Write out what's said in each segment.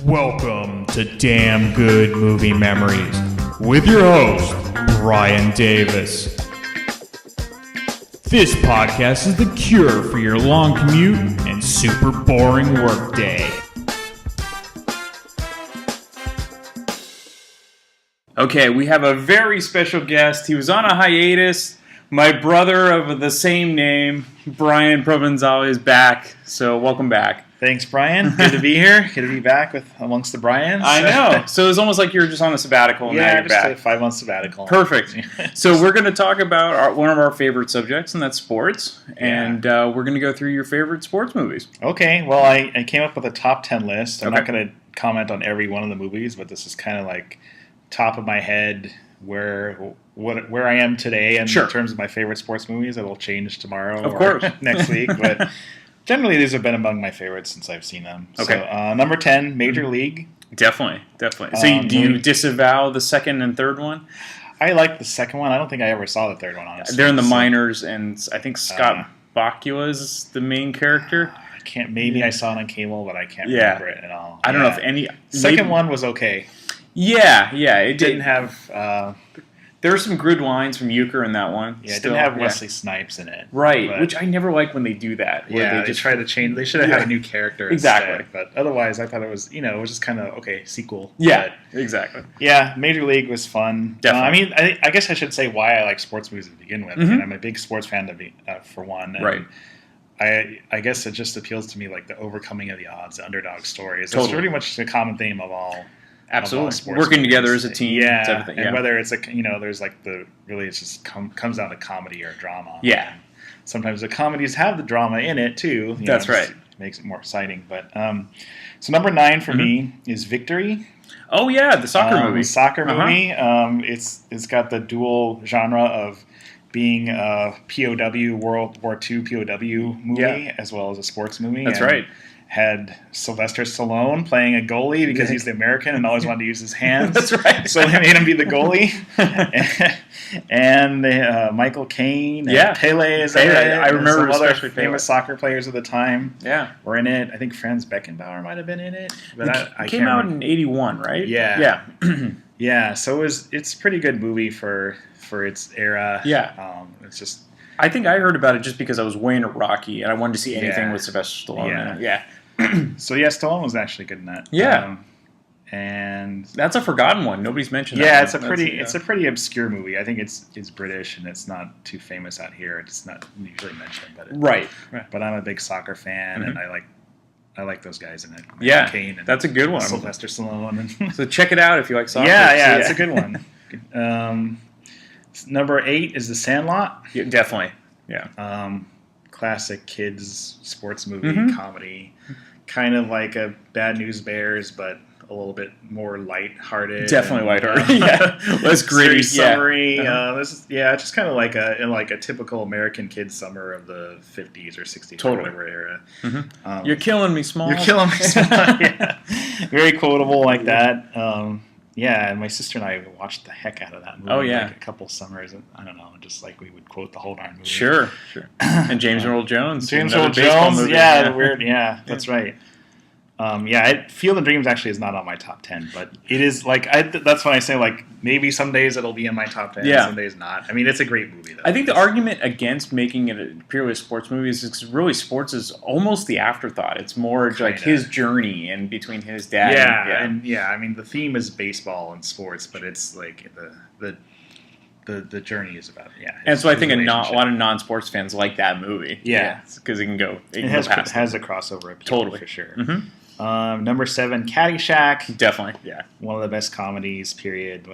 Welcome to Damn Good Movie Memories with your host, Brian Davis. This podcast is the cure for your long commute and super boring workday. Okay, we have a very special guest. He was on a hiatus. My brother of the same name, Brian Provenzale, is back. So welcome back. Thanks, Brian. Good to be here. Good to be back amongst the Bryans. I know. So it's almost like you're just on a sabbatical and now you're back. Yeah, just a 5-month sabbatical. Perfect. So we're going to talk about one of our favorite subjects, and that's sports. And we're going to go through your favorite sports movies. Okay. Well, I came up with a top 10 list. I'm not going to comment on every one of the movies, but this is kind of like top of my head where I am today in terms of my favorite sports movies. It'll change tomorrow or next week, but generally these have been among my favorites since I've seen them. Okay. So, number 10, Major League. Definitely. So do you disavow the second and third one? I like the second one. I don't think I ever saw the third one, honestly. They're in the minors, and I think Scott Bakula is the main character. Maybe I saw it on cable, but I can't remember it at all. I don't know if any... Second one was okay. Yeah, it didn't have... there were some good lines from Euchre in that one. Yeah, it didn't have Wesley Snipes in it. Right, which I never like when they do that. Yeah, they just try to change... They should have had a new character instead. But otherwise, I thought it was, it was just kind of, sequel. Yeah, exactly. Yeah, Major League was fun. Definitely. I guess I should say why I like sports movies to begin with. Mm-hmm. I'm a big sports fan, for one. And right. I guess it just appeals to me, like the overcoming of the odds, the underdog stories. Totally. It's pretty much the common theme of all... Absolutely, working movies together as a team. Yeah, and whether it's there's like it just comes down to comedy or drama. Yeah, and sometimes the comedies have the drama in it too. That's right. Makes it more exciting. But so number 9 for me is Victory. Oh yeah, the soccer movie. Movie. It's got the dual genre of being a POW World War II POW movie as well as a sports movie. That's right. Had Sylvester Stallone playing a goalie because he's the American and always wanted to use his hands. That's right. So they made him be the goalie. and Michael Caine and Pele is in it. I remember some especially other famous soccer players of the time. Yeah, were in it. I think Franz Beckenbauer might have been in it. But I came out in '81, right? Yeah. Yeah. So it's a pretty good movie for its era. Yeah. It's just. I think I heard about it just because I was way into Rocky and I wanted to see anything with Sylvester Stallone in it. Yeah. So Stallone was actually good in that. Yeah, and that's a forgotten one. Nobody's mentioned that. Yeah, it's a pretty obscure movie. I think it's British and it's not too famous out here. It's not usually mentioned, but right. But I'm a big soccer fan, and I like those guys in it. Yeah, Kane and that's a good one. Sylvester Stallone. So check it out if you like soccer. Yeah, it's a good one. Number 8 is The Sandlot. Yeah, definitely. Yeah. Classic kids sports movie comedy, kind of like a Bad News Bears, but a little bit more lighthearted. Definitely lighthearted. Less gritty. Summary. This is just kind of like a typical American kid summer of the 50s or 60s or whatever era. Mm-hmm. You're killing me, Small. You're killing me, Small. Yeah, very quotable like that. Yeah, and my sister and I watched the heck out of that movie. Oh, yeah. Like a couple summers. I don't know, just like we would quote the whole darn movie. Sure. And James Earl Jones. That's right. Field of Dreams actually is not on my top 10, but it is like that's when I say like maybe some days it'll be in my top 10, some days not. I mean, it's a great movie though. I think the argument against making it a purely a sports movie is because really sports is almost the afterthought. It's more like his journey and between his dad. I mean, the theme is baseball and sports, but it's like the journey is about and so I think a lot of non-sports fans like that movie. Because it can go. It has a crossover appeal for sure. Mm-hmm. Number 7, Caddyshack. Definitely, yeah. One of the best comedies, period.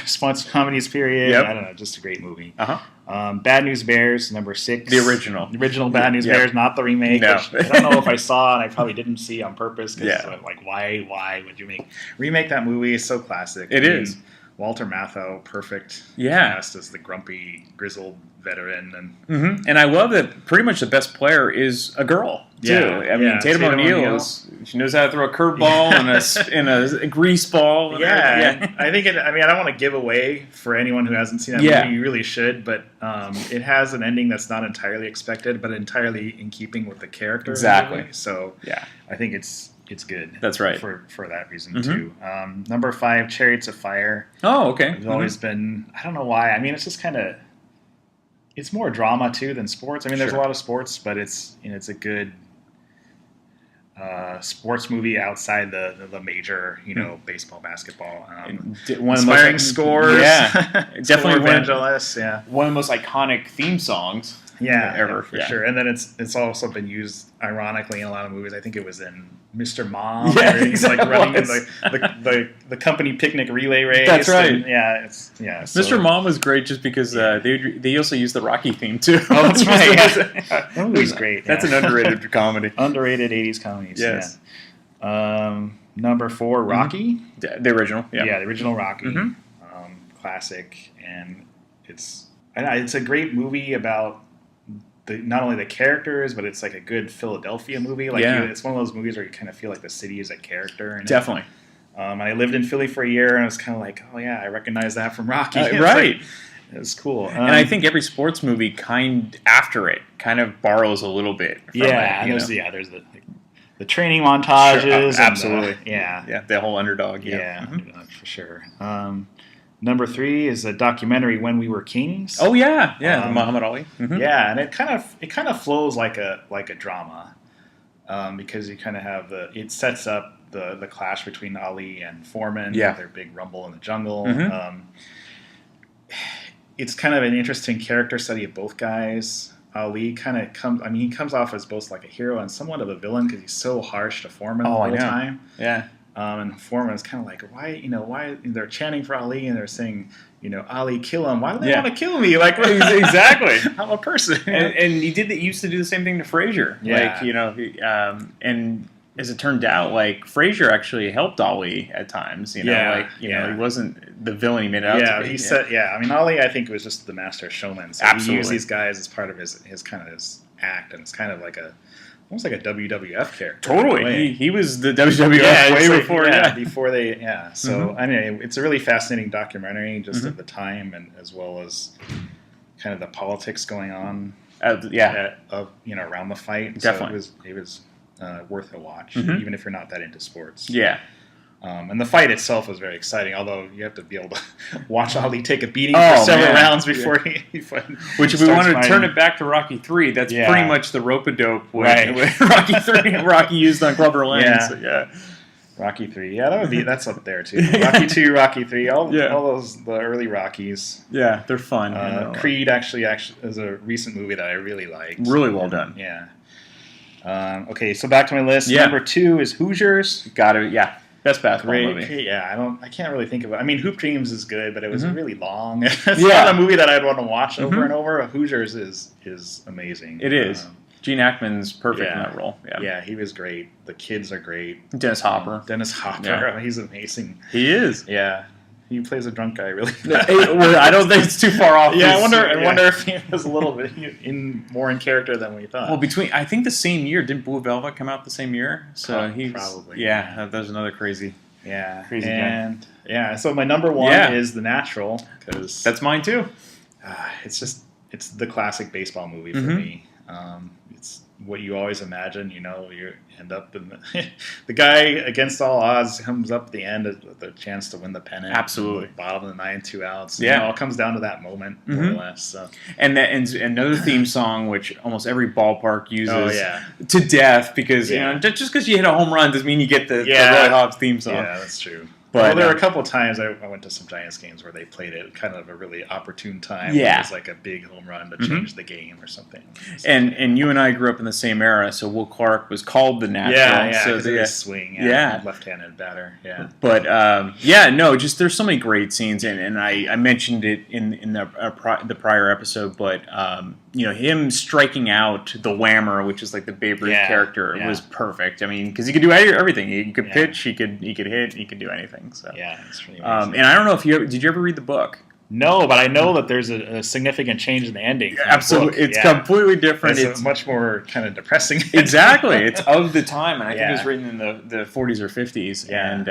Sports comedies, period. I don't know, just a great movie. Bad News Bears, number 6. The original. The original Bad News Bears, not the remake. No. Which I don't know if I saw, and I probably didn't see on purpose. Because like, why would you remake that movie? It's so classic. It is. Walter Matthau, perfect cast as the grumpy, grizzled veteran. And I love that pretty much the best player is a girl, too. I mean, Tatum O'Neal, she knows how to throw a curveball and a grease ball. I think I don't want to give away for anyone who hasn't seen that movie. You really should, but it has an ending that's not entirely expected, but entirely in keeping with the character. Exactly. So I think it's it's good. That's right. For that reason too. Number 5, Chariots of Fire. Oh, okay. It's always been. I don't know why. I mean, it's just kind of. It's more drama too than sports. I mean, there's a lot of sports, but it's it's a good sports movie outside the major, baseball, basketball. One of inspiring the most, scores. Yeah, definitely Evangelist. Yeah, one of the most iconic theme songs. Ever for sure. And then it's also been used ironically in a lot of movies. I think it was in Mr. Mom. Yeah, where he's like running in the company picnic relay race. That's right. And, So, Mr. Mom was great just because they also used the Rocky theme too. Oh, that's right. That movie's great. That's an underrated comedy. Underrated 80s comedies. Yes. Yeah. Number 4, Rocky. The original. Yeah, the original Rocky. Classic, and it's a great movie about. Not only the characters, but it's like a good Philadelphia movie. It's one of those movies where you kind of feel like the city is a character. Definitely. I lived in Philly for a year, and I was kind of like, oh yeah, I recognize that from Rocky. Right. It was cool. And I think every sports movie after it kind of borrows a little bit. From there's the training montages. Sure, absolutely. The whole underdog. Underdog for sure. Number 3 is a documentary, When We Were Kings. Oh yeah, Muhammad Ali. Yeah, and it kind of flows like a drama, because you kind of have it sets up the clash between Ali and Foreman. Yeah, their big rumble in the jungle. It's kind of an interesting character study of both guys. Ali kind of comes off as both like a hero and somewhat of a villain because he's so harsh to Foreman the whole time. Yeah. And Foreman is kind of like, why they're chanting for Ali and they're saying, Ali, kill him. Why do they want to kill me? Like, exactly. I'm a person. And he used to do the same thing to Frazier. Yeah. And as it turned out, like Frazier actually helped Ali at times. He wasn't the villain he made it out to be. He said, Ali, I think, was just the master showman. So absolutely. He used these guys as part of his act, and it's kind of like almost like a WWF character. Totally. He was the WWF way before. Before they. Yeah. So anyway, it's a really fascinating documentary, just of the time, and as well as kind of the politics going on. Around the fight. Definitely. So it was worth a watch, even if you're not that into sports. Yeah. And the fight itself was very exciting, although you have to be able to watch Ali take a beating for several rounds before he Which, if we wanted to turn it back to Rocky 3, that's pretty much the rope-a-dope with Rocky 3 and Rocky used on Clubber Lang. Yeah. So, Rocky 3. Yeah, that's up there, too. Rocky 2, Rocky 3, all those, the early Rockies. Yeah, they're fun. Creed actually is a recent movie that I really liked. Really well done. Yeah. Okay, so back to my list. Number 2 is Hoosiers. Got it, yeah. Best basketball movie. Yeah, I can't really think of it. I mean, Hoop Dreams is good, but it was really long. It's not a movie that I'd want to watch over and over. Hoosiers is amazing. It is. Gene Hackman's perfect in that role. Yeah, he was great. The kids are great. Dennis Hopper. He's amazing. He is. Yeah. He plays a drunk guy really. I don't think it's too far off. Yeah, I wonder if he was a little bit more in character than we thought. Well, I think the same year, didn't Blue Velvet come out the same year? So he's probably. Yeah, that was another crazy. Yeah, crazy guy. So my number 1 is The Natural, because that's mine too. It's the classic baseball movie for me. It's what you always imagine. You end up in the guy against all odds comes up at the end with the chance to win the pennant. Absolutely, bottom of the 9, 2 outs. Yeah, it all comes down to that moment, more or less. So. And another theme song, which almost every ballpark uses to death, because just because you hit a home run doesn't mean you get the Roy Hobbs theme song. Yeah, that's true. But there were a couple of times I went to some Giants games where they played it kind of a really opportune time. Yeah. It was like a big home run to change the game or something. And you and I grew up in the same era, so Will Clark was called the Natural. Yeah, so the swing. Left-handed batter. Yeah. But just there's so many great scenes, and I mentioned it in the prior episode, but him striking out the whammer, which is like the Babe Ruth character, was perfect. I mean, because he could do everything. He could pitch, he could hit, he could do anything. So it's really amazing. and I don't know if did you ever read the book? No, but I know that there's a significant change in the ending. Yeah, absolutely. It's completely different. It's much more kind of depressing. Exactly. It's of the time, and I think it was written in the 40s or 50s. Yeah. And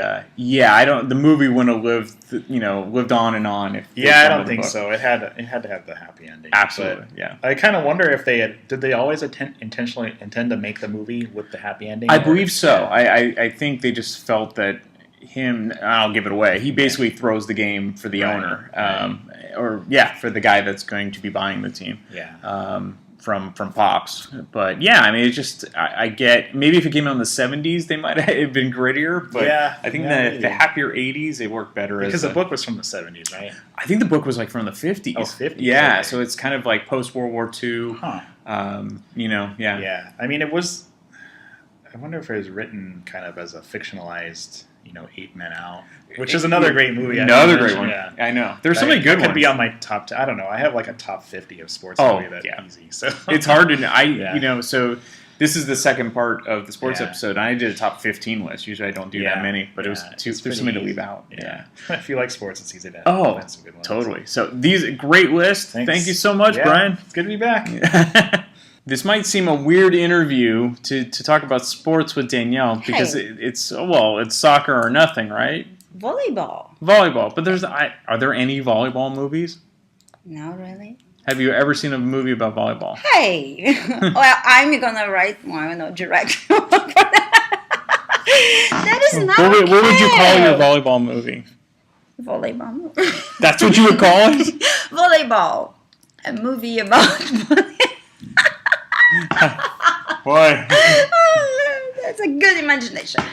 I don't. The movie wouldn't have lived on and on. If I don't think so. It had to have the happy ending. Absolutely. But I kind of wonder if did they always intentionally intend to make the movie with the happy ending? I believe so. I think they just felt that. I'll give it away. He basically throws the game for the owner, for the guy that's going to be buying the team. From Pops. But I mean, it's just I get maybe if it came out in the 70s, they might have been grittier. But I think the happier 80s, they work better because the book was from the 70s, right? I think the book was like from the 50s. Oh, 50s. Yeah, okay. So it's kind of like post World War II. Huh. Yeah. I mean, it was. I wonder if it was written kind of as a fictionalized. 8 Men Out, which is another great movie. Another great one. Yeah. I know. There's so many good ones. Could be on my top 10. I don't know. I have like a top 50 of sports movie that's easy. So it's hard to. So this is the second part of the sports episode. I did a top 15 list. Usually I don't do that many, but it was there's something to leave out. Yeah. If you like sports, it's easy to. Find some good ones. Totally. So these great list. Thanks. Thank you so much, Brian. It's good to be back. This might seem a weird interview to talk about sports with Danielle because it's soccer or nothing, right? Volleyball. But are there any volleyball movies? No, really. Have you ever seen a movie about volleyball? Hey, well, I'm gonna write direct. That is not. What would you call your volleyball movie? Volleyball movie. That's what you would call it? Volleyball. A movie about. Boy. That's a good imagination.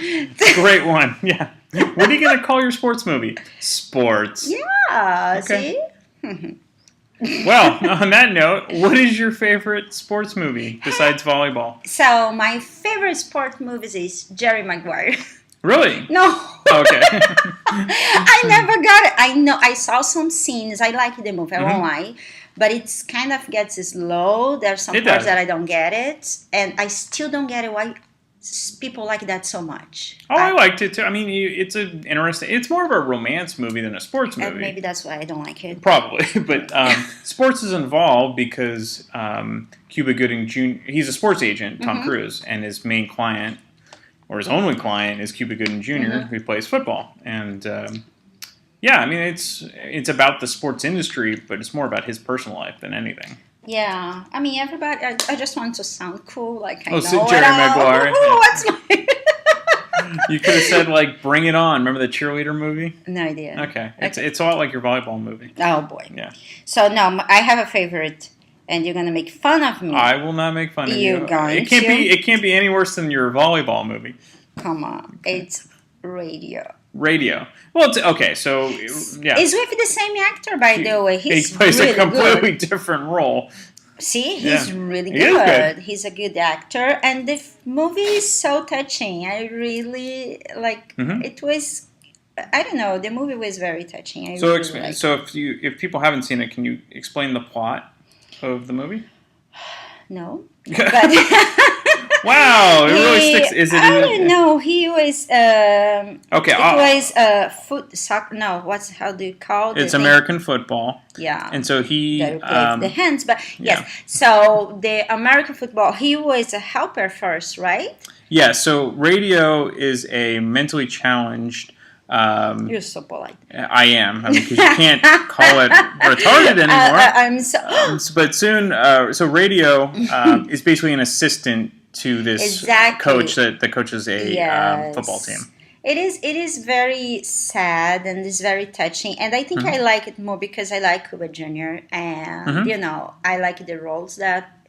Great one. Yeah. What are you going to call your sports movie? Sports. Yeah. Okay. See? Well, on that note, what is your favorite sports movie besides volleyball? So, my favorite sports movie is Jerry Maguire. Really? No. Okay. I never got it. I know. I saw some scenes. I like the movie. I won't lie. But it's kind of gets slow. There's some parts that I don't get it. And I still don't get it why people like that so much. Oh, I liked it too. I mean, it's more of a romance movie than a sports movie. And maybe that's why I don't like it. Probably. But sports is involved because Cuba Gooding Jr., he's a sports agent, Tom Cruise, and his main client, or his only client, is Cuba Gooding Jr., who plays football. And... I mean, it's about the sports industry, but it's more about his personal life than anything. Yeah. I mean, everybody, I just want to sound cool, like I know so Jerry Maguire. What's my... You could have said, Bring It On. Remember the cheerleader movie? No idea. Okay. It's a lot like your volleyball movie. Oh, boy. Yeah. So, no, I have a favorite, and you're going to make fun of me. I will not make fun of you. You're going It can't be any worse than your volleyball movie. Come on. It's Radio. Well, okay, so yeah, he's with the same actor, by the way. He plays really a completely different role. See, he's really good. He's a good actor, and the movie is so touching. I really like. It was. I don't know. The movie was very touching. If people haven't seen it, can you explain the plot of the movie? No. But wow, it really sticks. I don't know. He was. Okay. It was soccer. No, how do you call it? It's American football. Yeah. And so he the hands, but yes. So the American football. He was a helper first, right? Yeah. So Radio is a mentally challenged. You're so polite. I am. I mean, because you can't call it retarded anymore. I'm so. But soon, so Radio is basically an assistant to this coach that coaches a football team. It is very sad and it's very touching, and I think I like it more because I like Cuba Jr. and I like the roles that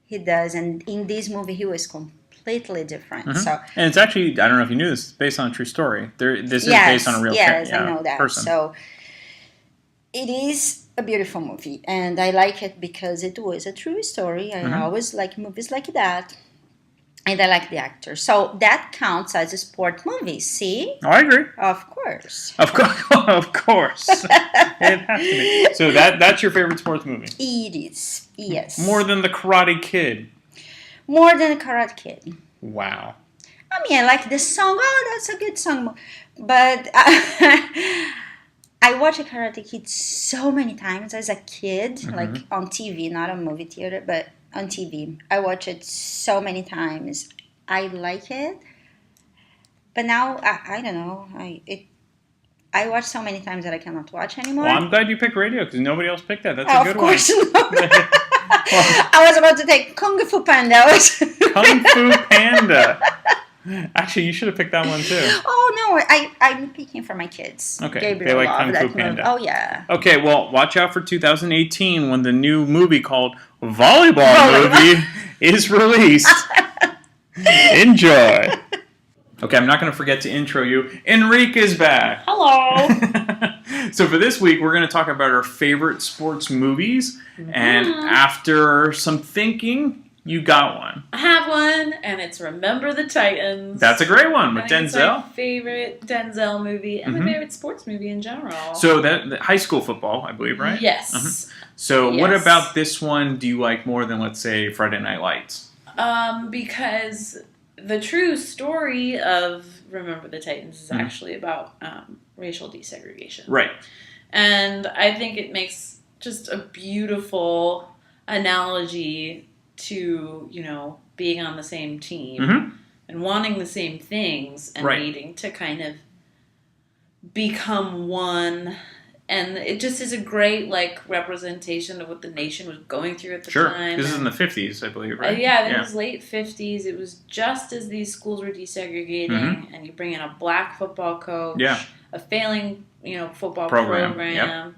he does, and in this movie he was completely different. So, and it's actually, I don't know if you knew this, it's based on a true story. This is based on a real I know that. Person. So it is a beautiful movie, and I like it because it was a true story. I always like movies like that, and I like the actor. So that counts as a sport movie. See? Oh, I agree. Of course. Of course. It has to be. So that's your favorite sports movie? It is. Yes. More than The Karate Kid. More than Karate Kid. Wow. I mean, I like the song. Oh, that's a good song. But I watched Karate Kid so many times as a kid, like on TV, not a movie theater, but on TV. I watched it so many times. I like it, but now I don't know. I watch so many times that I cannot watch anymore. Well, I'm glad you picked radio because nobody else picked that. That's a good one. Of course not. I was about to take Kung Fu Panda. Kung Fu Panda. Actually, you should have picked that one too. Oh no, I'm picking for my kids. Okay, Gabriel they like loved Kung Fu Panda. Oh yeah. Okay, well, watch out for 2018 when the new movie called Volleyball Movie is released. Enjoy. Okay, I'm not going to forget to intro you. Enrique's back. Hello. So for this week, we're going to talk about our favorite sports movies. And after some thinking, you got one. I have one, and it's Remember the Titans. That's a great one with Denzel. It's my favorite Denzel movie and my favorite sports movie in general. So that high school football, I believe, right? Yes. So what about this one do you like more than, let's say, Friday Night Lights? Because the true story of Remember the Titans is actually about racial desegregation. Right. And I think it makes just a beautiful analogy to, being on the same team and wanting the same things and needing to kind of become one. And it just is a great, representation of what the nation was going through at the time. Sure, this is in the 50s, I believe, right? It was late 50s. It was just as these schools were desegregating, and you bring in a black football coach, a failing, football program,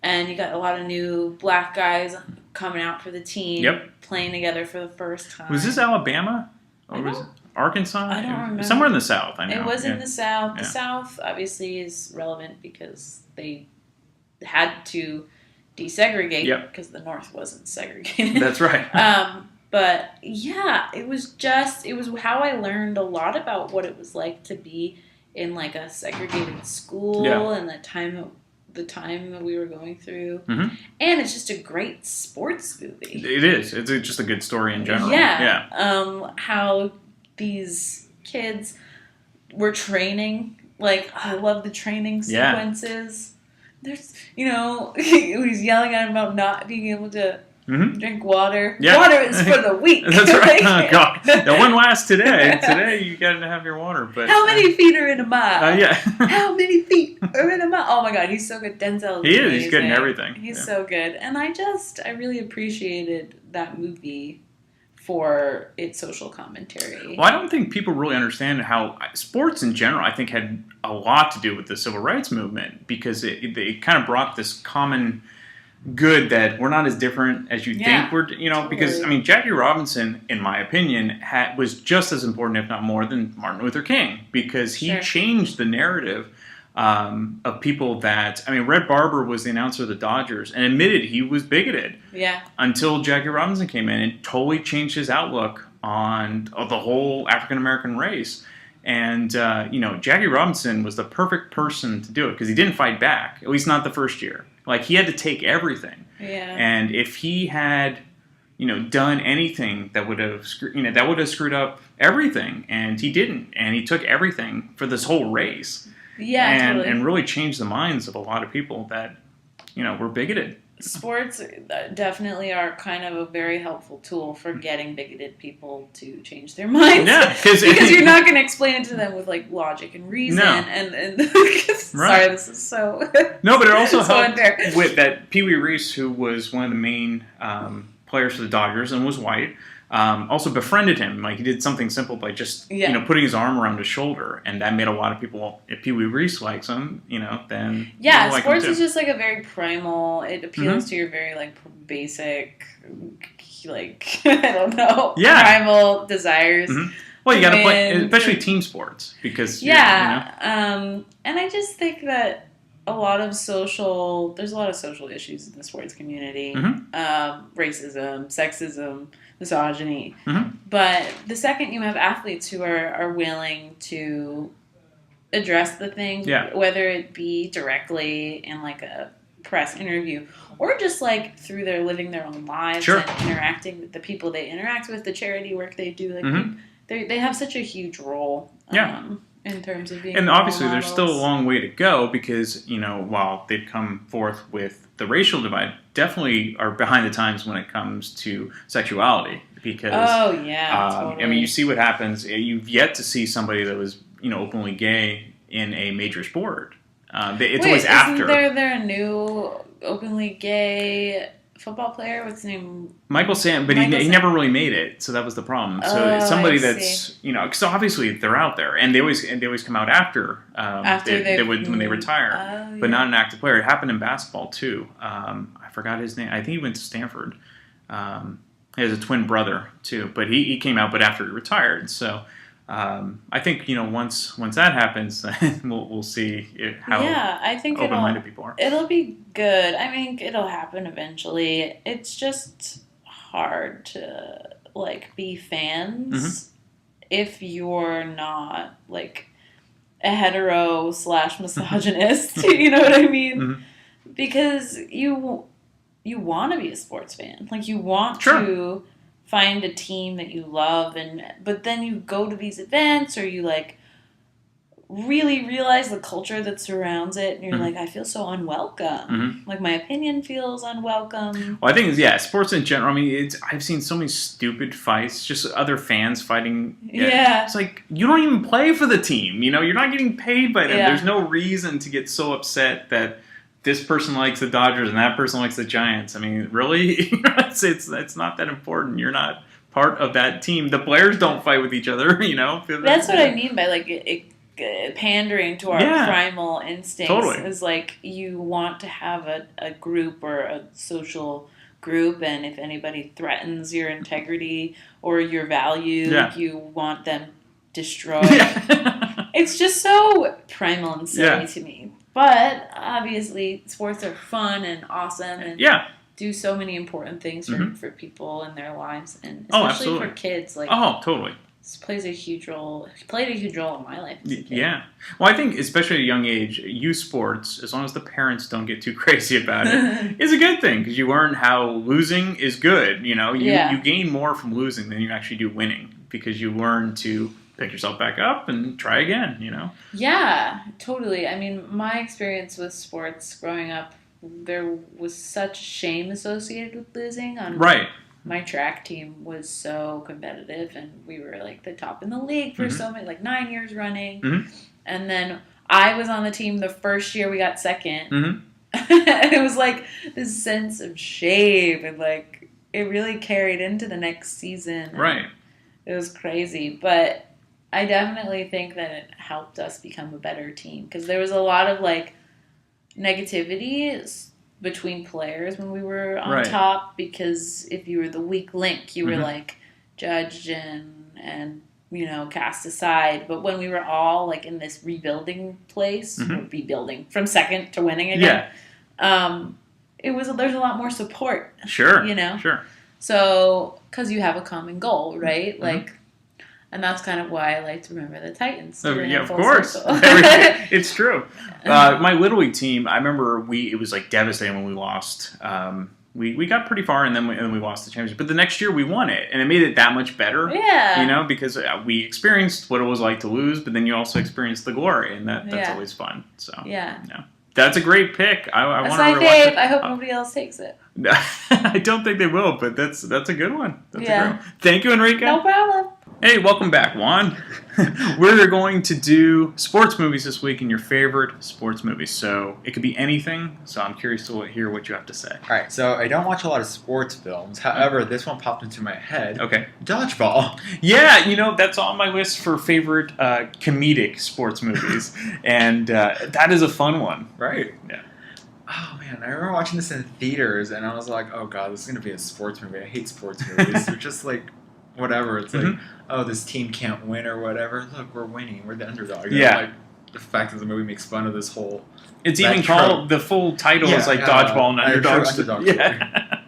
and you got a lot of new black guys coming out for the team, playing together for the first time. Was this Alabama? Or was it Arkansas? I don't remember. Somewhere in the South, I know. It was in the South. The South, obviously, is relevant because they had to desegregate because the North wasn't segregated. That's right. But yeah, it was how I learned a lot about what it was like to be in a segregated school and the time that we were going through. And it's just a great sports movie. It is. It's just a good story in general. Yeah. How these kids were training. I love the training sequences. There's, he's yelling at him about not being able to drink water. Yeah. Water is for the weak. That's right. Oh, God. That one lasts today. Today, you got to have your water. But how many feet are in a mile? Yeah. How many feet are in a mile? Oh, my God. He's so good. Denzel is amazing. He's good in everything. He's so good. And I really appreciated that movie for its social commentary. Well, I don't think people really understand how sports in general, I think, had a lot to do with the civil rights movement because it kind of brought this common good that we're not as different as you think we're, because, Jackie Robinson, in my opinion, was just as important, if not more, than Martin Luther King because he changed the narrative of people that, Red Barber was the announcer of the Dodgers and admitted he was bigoted. Yeah. Until Jackie Robinson came in and totally changed his outlook on the whole African American race. And, Jackie Robinson was the perfect person to do it because he didn't fight back, at least not the first year. He had to take everything. Yeah. And if he had, done anything that would have, screwed up everything, and he didn't. And he took everything for this whole race. Yeah, and really changed the minds of a lot of people that, were bigoted. Sports definitely are kind of a very helpful tool for getting bigoted people to change their minds. Yeah, because you're not going to explain it to them with logic and reason. No. And sorry, this is so. No, but it also helped with that Pee Wee Reese, who was one of the main players for the Dodgers and was white. Also befriended him. He did something simple by just putting his arm around his shoulder, and that made a lot of people. If Pee Wee Reese likes him, then sports is just a very primal. It appeals to your very basic, I don't know, primal desires. Well, you got to play, especially team sports, because and I just think that there's a lot of social issues in the sports community, racism, sexism, misogyny. But the second you have athletes who are willing to address the thing, whether it be directly in a press interview or just through their living their own lives and interacting with the people they interact with, the charity work they do, they have such a huge role in terms of being. And obviously, there's still a long way to go because while they've come forth with the racial divide, definitely are behind the times when it comes to sexuality. Because totally. I mean, you see what happens. You've yet to see somebody that was openly gay in a major sport. It's always after. Isn't there a new openly gay football player? What's his name? Michael Sam, but he never really made it, so that was the problem. So it's somebody that's so obviously they're out there, and they always come out after when they retire, but not an active player. It happened in basketball too. I forgot his name. I think he went to Stanford. He has a twin brother too, but he came out, but after he retired. So I think once that happens, we'll see how I think open-minded people are. It'll be good. I mean, it'll happen eventually. It's just hard to be fans if you're not a hetero / misogynist. You know what I mean? Mm-hmm. Because you want to be a sports fan. You want to find a team that you love, but then you go to these events or you really realize the culture that surrounds it, and you're I feel so unwelcome. My opinion feels unwelcome. Well, I think sports in general. I mean, I've seen so many stupid fights, just other fans fighting. Yeah, it's you don't even play for the team. You're not getting paid by them. Yeah. There's no reason to get so upset that this person likes the Dodgers and that person likes the Giants. I mean, really? it's not that important. You're not part of that team. The players don't fight with each other, That's what I mean by pandering to our primal instincts. Totally. Is you want to have a group or a social group, and if anybody threatens your integrity or your value, you want them destroyed. Yeah. It's just so primal and silly to me. But obviously, sports are fun and awesome, and do so many important things for people in their lives, and especially for kids. Totally. This plays a huge role. It played a huge role in my life. Yeah. Well, I think especially at a young age, youth sports, as long as the parents don't get too crazy about it, is a good thing because you learn how losing is good. You gain more from losing than you actually do winning because you learn to pick yourself back up and try again, Yeah, totally. I mean, my experience with sports growing up, there was such shame associated with losing. My track team was so competitive, and we were the top in the league for so many, 9 years running. And then I was on the team the first year we got second. It was this sense of shame, and it really carried into the next season. Right. It was crazy, but I definitely think that it helped us become a better team because there was a lot of negativity between players when we were on top, because if you were the weak link, you were judged and cast aside. But when we were all in this rebuilding place, rebuilding from second to winning again, there's a lot more support. Sure. Sure. So because you have a common goal, right? And that's kind of why I like to remember the Titans. Yeah, of course. It's true. My Little League team, I remember it was devastating when we lost. We got pretty far and then we lost the championship. But the next year we won it, and it made it that much better. Yeah. Because we experienced what it was like to lose, but then you also experienced the glory, and that's always fun. So that's a great pick. I want to rewatch it. I hope nobody else takes it. I don't think they will, but that's a good one. That's a good one. Thank you, Enrique. No problem. Hey, welcome back, Juan. We're going to do sports movies this week and your favorite sports movies. So it could be anything. So I'm curious to hear what you have to say. All right. So I don't watch a lot of sports films. However, this one popped into my head. Okay. Dodgeball. Yeah, that's on my list for favorite comedic sports movies. And that is a fun one. Right. Yeah. Oh, man. I remember watching this in theaters, and I was like, oh, God, this is going to be a sports movie. I hate sports movies. They're just whatever. It's oh, this team can't win or whatever. Look, we're winning. We're the underdog. Yeah. The fact that the movie makes fun of this whole... It's even called... The full title is Dodgeball and Underdogs. Yeah.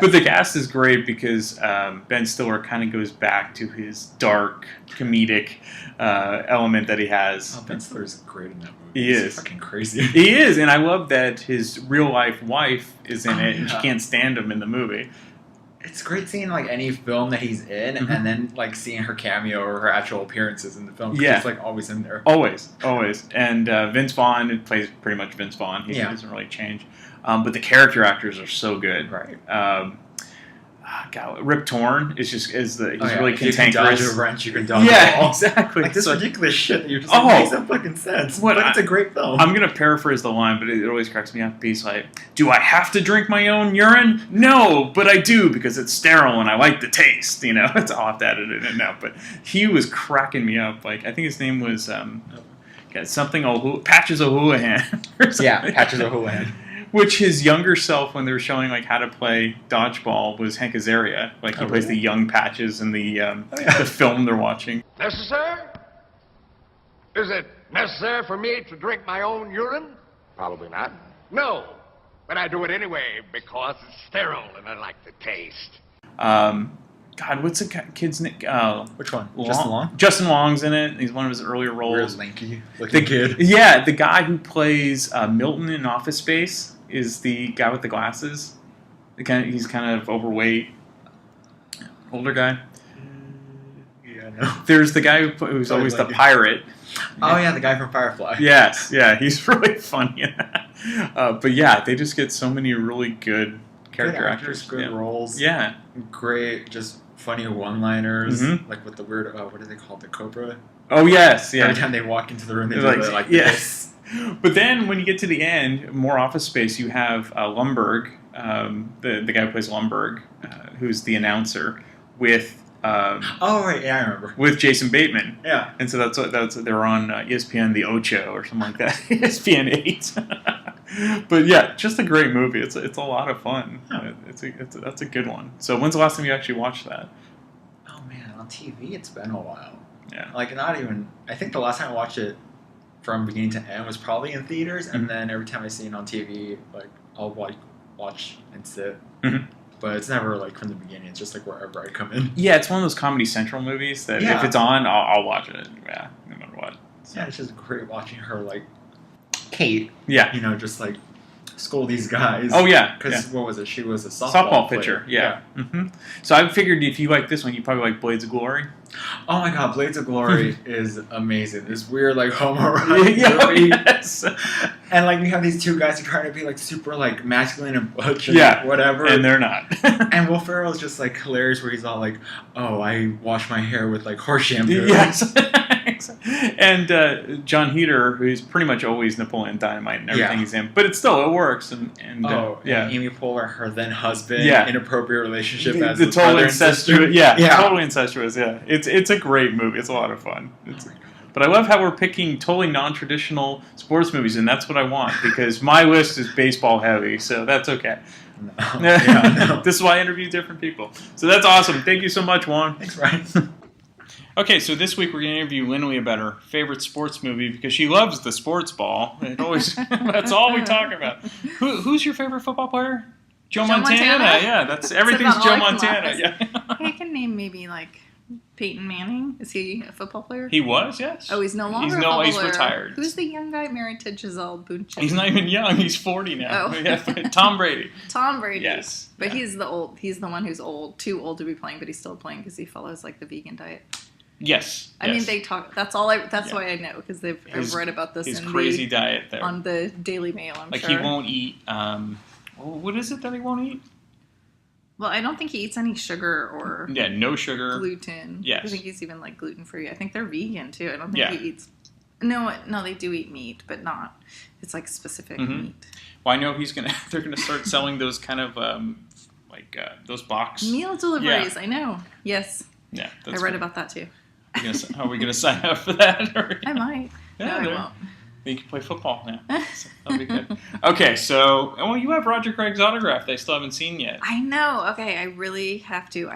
But the cast is great because Ben Stiller kind of goes back to his dark, comedic element that he has. Oh, Ben Stiller's great in that movie. He is. He's fucking crazy. He is, and I love that his real-life wife is in it, and she can't stand him in the movie. It's great seeing like any film that he's in, and then like seeing her cameo or her actual appearances in the film. Yeah, he's like always in there. Always. And Vince Vaughn plays pretty much Vince Vaughn. He doesn't really change. But the character actors are so good. Right. God, Rip Torn is he's really cantankerous. You can dodge a wrench, you can dodge a ball. Exactly. Like this ridiculous shit that you're just like, makes no fucking sense. But it's a great film. I'm gonna paraphrase the line, but it always cracks me up. He's like, "Do I have to drink my own urine? No, but I do because it's sterile and I like the taste." You know, I'll have to edit it in now. But he was cracking me up. Like I think his name was something Patches O'Houlihan. Yeah, Patches O'Houlihan. Which his younger self, when they were showing like how to play dodgeball, was Hank Azaria. Like he plays the young Patches in the film they're watching. Necessary? Is it necessary for me to drink my own urine? Probably not. No, but I do it anyway because it's sterile and I like the taste. God, what's the kid's name? Which one? Justin Long? Justin Long's in it. He's one of his earlier roles. Real lanky looking kid. Yeah, the guy who plays Milton in Office Space is the guy with the glasses. He's kind of overweight, older guy. Yeah, no. There's the guy who's always the pirate. Oh yeah, the guy from Firefly. Yes, yeah, he's really funny in that. But yeah, they just get so many really good character actors, good roles. Yeah, great, just funny one-liners, like with the weird. What do they call it? The Cobra. Oh yes, yeah. Every time they walk into the room, they do like yes. this. But then when you get to the end, more Office Space, you have Lumbergh, the guy who plays Lumbergh, who's the announcer, with oh right, yeah, I remember, with Jason Bateman. Yeah, and so that's they're on ESPN the Ocho or something like that, ESPN 8. But yeah, just a great movie. It's a lot of fun. Oh. That's a good one. So when's the last time you actually watched that? Oh man, on TV it's been a while. Yeah, like not even. I think the last time I watched it from beginning to end was probably in theaters, and then every time I see it on TV, like I'll watch and sit. But it's never like from the beginning. It's just like wherever I come in. Yeah, it's one of those Comedy Central movies that if it's on, I'll watch it. Yeah, no matter what. So. Yeah, it's just great watching her like Kate. Yeah, just like school these guys. Oh yeah, because what was it? She was a softball pitcher. Yeah. So I figured if you like this one, you probably like Blades of Glory. Oh my God, Blades of Glory is amazing. This weird like homoerotic movie. Yes. And like we have these two guys who trying to be like super like masculine and butch and whatever, and they're not. And Will Ferrell's just like hilarious, where he's all like, "Oh, I wash my hair with like horse shampoo." Yes. And John Heder, who's pretty much always Napoleon Dynamite and everything he's in, but it works. And Amy Poehler, her then husband, inappropriate relationship as the total incestuous, totally incestuous. Yeah, it's a great movie. It's a lot of fun. But I love how we're picking totally non-traditional sports movies, and that's what I want because my list is baseball heavy, so that's okay. No. This is why I interview different people. So that's awesome. Thank you so much, Juan. Thanks, Ryan. Okay, so this week we're going to interview Lindley about her favorite sports movie because she loves the sports ball. It always that's all we talk about. Who's your favorite football player? Joe Montana. Yeah, that's everything's Joe Montana. Yeah. I can name maybe like Peyton Manning. Is he a football player? He was, yes. Oh, he's no longer a football player. He's retired. Who's the young guy married to Giselle Bündchen? He's not even young. He's 40 now. Oh. Yeah, Tom Brady. Tom Brady. Yes. But he's the one who's too old to be playing, but he's still playing because he follows like the vegan diet. Yes. I mean, they talk. That's all. That's why I know because I've read about this. His crazy diet there on the Daily Mail. I'm sure. Like he won't eat. What is it that he won't eat? Well, I don't think he eats any sugar or no sugar, gluten. Yes. I think he's even like gluten free. I think they're vegan too. I don't think he eats. No, they do eat meat, but not. It's like specific meat. Well, I know they're gonna start selling those kind of those box meal deliveries. Yeah. I know. Yes. Yeah, I read about that too. Are we gonna sign up for that? I might. Yeah, no, I won't. You can play football now. So that'll be good. Okay, so you have Roger Craig's autograph. They still haven't seen yet. I know. Okay, I really have to.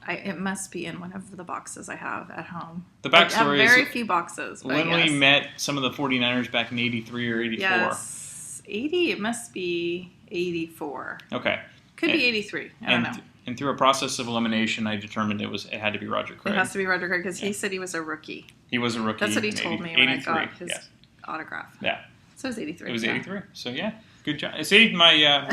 It must be in one of the boxes I have at home. The backstory is very few boxes. When we met some of the 49ers back in '83 or '84. Yes, 80. It must be 84. Okay. Could be 83. I don't know. And through a process of elimination, I determined it had to be Roger Craig. It has to be Roger Craig because he said he was a rookie. He was a rookie. That's what he told me when I got his autograph. Yeah. So it was 83. It was 83. So yeah, good job. See, my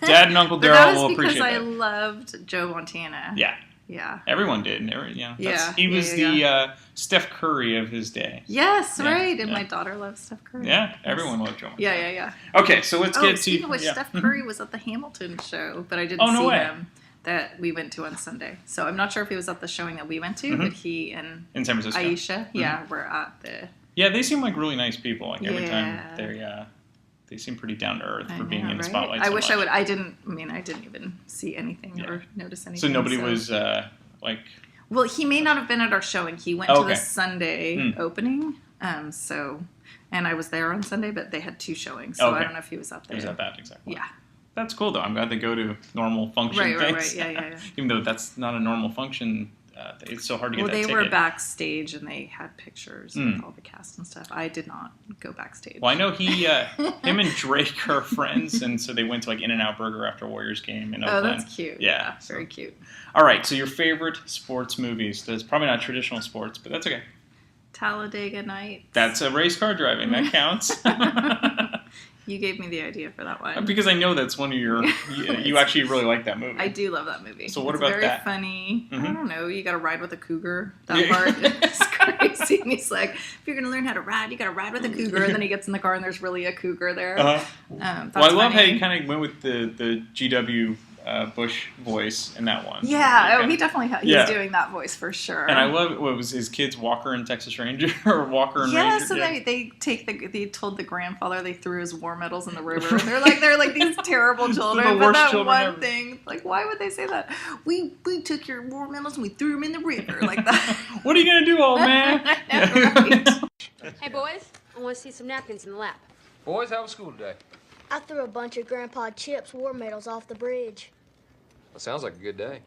Dad and Uncle But Daryl that will was because appreciate I that. loved Joe Montana. Yeah. Yeah. Everyone did. He was the Steph Curry of his day. Yes, right. And my daughter loves Steph Curry. Yeah, everyone loved Joe Montana. Yeah. Okay, so let's get to... Speaking of which, Steph Curry was at the Hamilton show, but I didn't see him. That we went to on Sunday. So I'm not sure if he was at the showing that we went to, but he and in San Francisco. Aisha, were at the... Yeah, they seem like really nice people. Like every time they seem pretty down to earth for being in the spotlight. I wish I would. I didn't even see anything or notice anything. So nobody was like... Well, he may not have been at our showing. He went to the Sunday opening. And I was there on Sunday, but they had 2 showings. So I don't know if he was up there. He was at that, exactly. Yeah. That's cool, though. I'm glad they go to normal function things. Right. Yeah. Even though that's not a normal function, it's so hard to get that ticket. Well, they were backstage, and they had pictures with all the cast and stuff. I did not go backstage. Well, I know him and Drake are friends, and so they went to, like, In-N-Out Burger after Warriors game in Oakland. Oh, that's cute. Yeah, very cute. All right, so your favorite sports movies. That's probably not traditional sports, but that's okay. Talladega Nights. That's a race car driving. That counts. You gave me the idea for that one. Because I know that's one of your... You actually really like that movie. I do love that movie. So what about that? It's very funny. Mm-hmm. I don't know. You got to ride with a cougar. That part is crazy. And he's like, if you're going to learn how to ride, you got to ride with a cougar. And then he gets in the car and there's really a cougar there. Well, I love how you kind of went with the GW... Bush voice in that one. Yeah, he definitely he's doing that voice for sure. And I love what was his kids Walker and Texas Ranger or Walker and Ranger. So they told the grandfather they threw his war medals in the river. They're like these terrible children. But that one thing, like, why would they say that? We took your war medals and we threw them in the river like that. What are you gonna do, old man? Right. Hey boys, I want to see some napkins in the lap. Boys, how was school today? I threw a bunch of Grandpa Chip's war medals off the bridge. That sounds like a good day.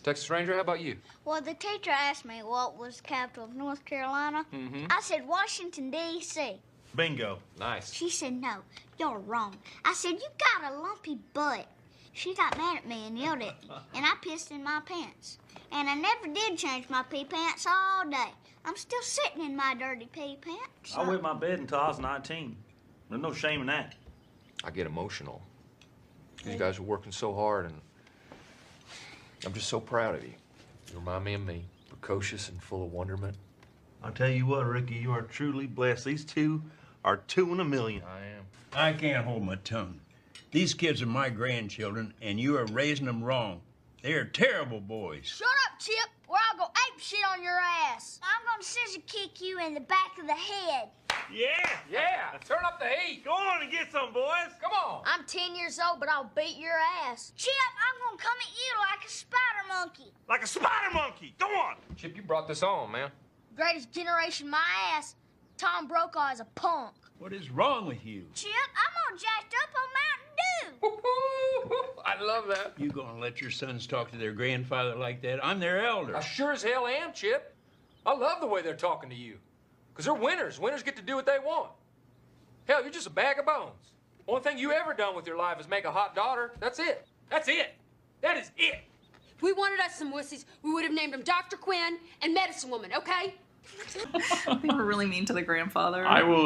Texas Ranger, how about you? Well, the teacher asked me what was the capital of North Carolina. Mm-hmm. I said Washington, D.C. Bingo. Nice. She said, no, you're wrong. I said, you got a lumpy butt. She got mad at me and yelled at me, and I pissed in my pants. And I never did change my pee pants all day. I'm still sitting in my dirty pee pants. I wet my bed until I was 19. There's no shame in that. I get emotional. You guys are working so hard, and I'm just so proud of you. You remind me of me, precocious and full of wonderment. I'll tell you what, Ricky, you are truly blessed. These 2 are 2 in a million. I am. I can't hold my tongue. These kids are my grandchildren, and you are raising them wrong. They are terrible boys. Shut up, Chip, or I'll go ape shit on your ass. I'm gonna scissor kick you in the back of the head. Yeah, turn up the heat. Go on and get some, boys. Come on. I'm 10 years old, but I'll beat your ass. Chip, I'm gonna come at you like a spider monkey. Like a spider monkey. Go on. Chip, you brought this on, man. Greatest generation, my ass. Tom Brokaw is a punk. What is wrong with you? Chip, I'm all jacked up on Mountain Dew. I love that. You gonna let your sons talk to their grandfather like that? I'm their elder. I sure as hell am, Chip. I love the way they're talking to you. Because they're winners. Winners get to do what they want. Hell, you're just a bag of bones. Only thing you ever done with your life is make a hot daughter. That's it. That's it. That is it. If we wanted us some wussies, we would have named them Dr. Quinn and Medicine Woman, okay? They were really mean to the grandfather. I will,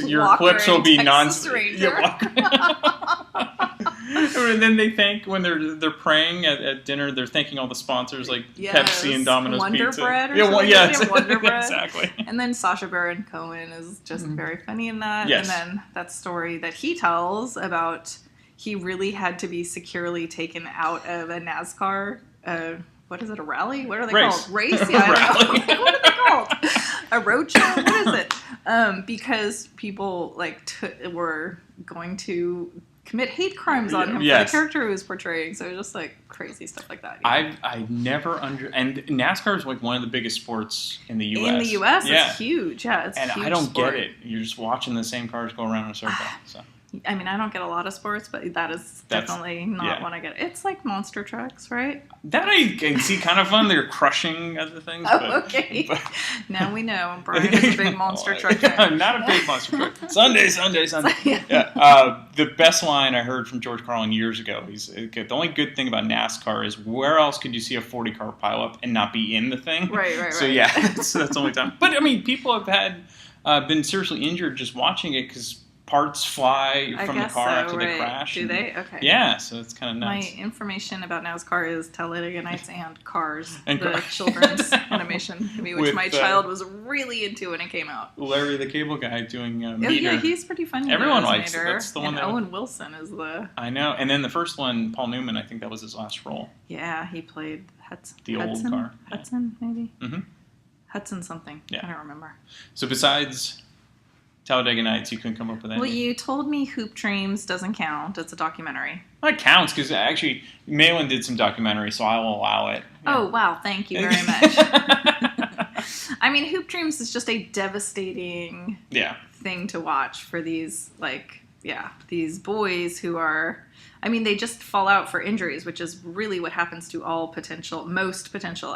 your Walker clips will be Texas Ranger. And then they thank, when they're praying at dinner, they're thanking all the sponsors like Pepsi and Domino's Wonder Pizza. Bread or Wonder Bread. Exactly. And then Sacha Baron Cohen is just very funny in that. Yes. And then that story that he tells about he really had to be securely taken out of a NASCAR. What is it? A rally? What are they called? Race? Yeah, I don't know. What are they called? A road show? What is it? Because people were going to commit hate crimes on him for the character he was portraying. So it was just like crazy stuff like that. I never and NASCAR is like one of the biggest sports in the U.S. In the U.S., it's huge. Yeah, it's and a huge I don't sport. get it. You're just watching the same cars go around in a circle. So. I mean, I don't get a lot of sports, but that's definitely not one I get. It's like monster trucks, right? That I can see kind of fun. They're crushing other things. Okay. Now we know. Brian is a big monster truck fan. Not a big monster truck. Sunday. Yeah. The best line I heard from George Carlin years ago, the only good thing about NASCAR is where else could you see a 40-car pileup and not be in the thing? Right. So that's the only time. But, I mean, people have been seriously injured just watching it because parts fly from the car after they right. crash. Do they? Okay. Yeah, so it's kind of nuts. My information about NASCAR is Talladega Nights and Cars, And the children's animation movie, which With, my child was really into when it came out. Larry the Cable Guy doing Meter. Yeah, he's pretty funny. Everyone likes it. That's the one. And Owen Wilson is the. I know. And then the first one, Paul Newman, I think that was his last role. Yeah, he played Hudson. The old car. Hudson, maybe. Mm-hmm. Hudson something. Yeah. I don't remember. So besides Talladega Nights, you couldn't come up with any? Well, you told me Hoop Dreams doesn't count. It's a documentary. Well, it counts because actually Malin did some documentary, so I will allow it. Yeah. Oh, wow. Thank you very much. I mean, Hoop Dreams is just a devastating thing to watch for these, these boys who are... I mean, they just fall out for injuries, which is really what happens to most potential,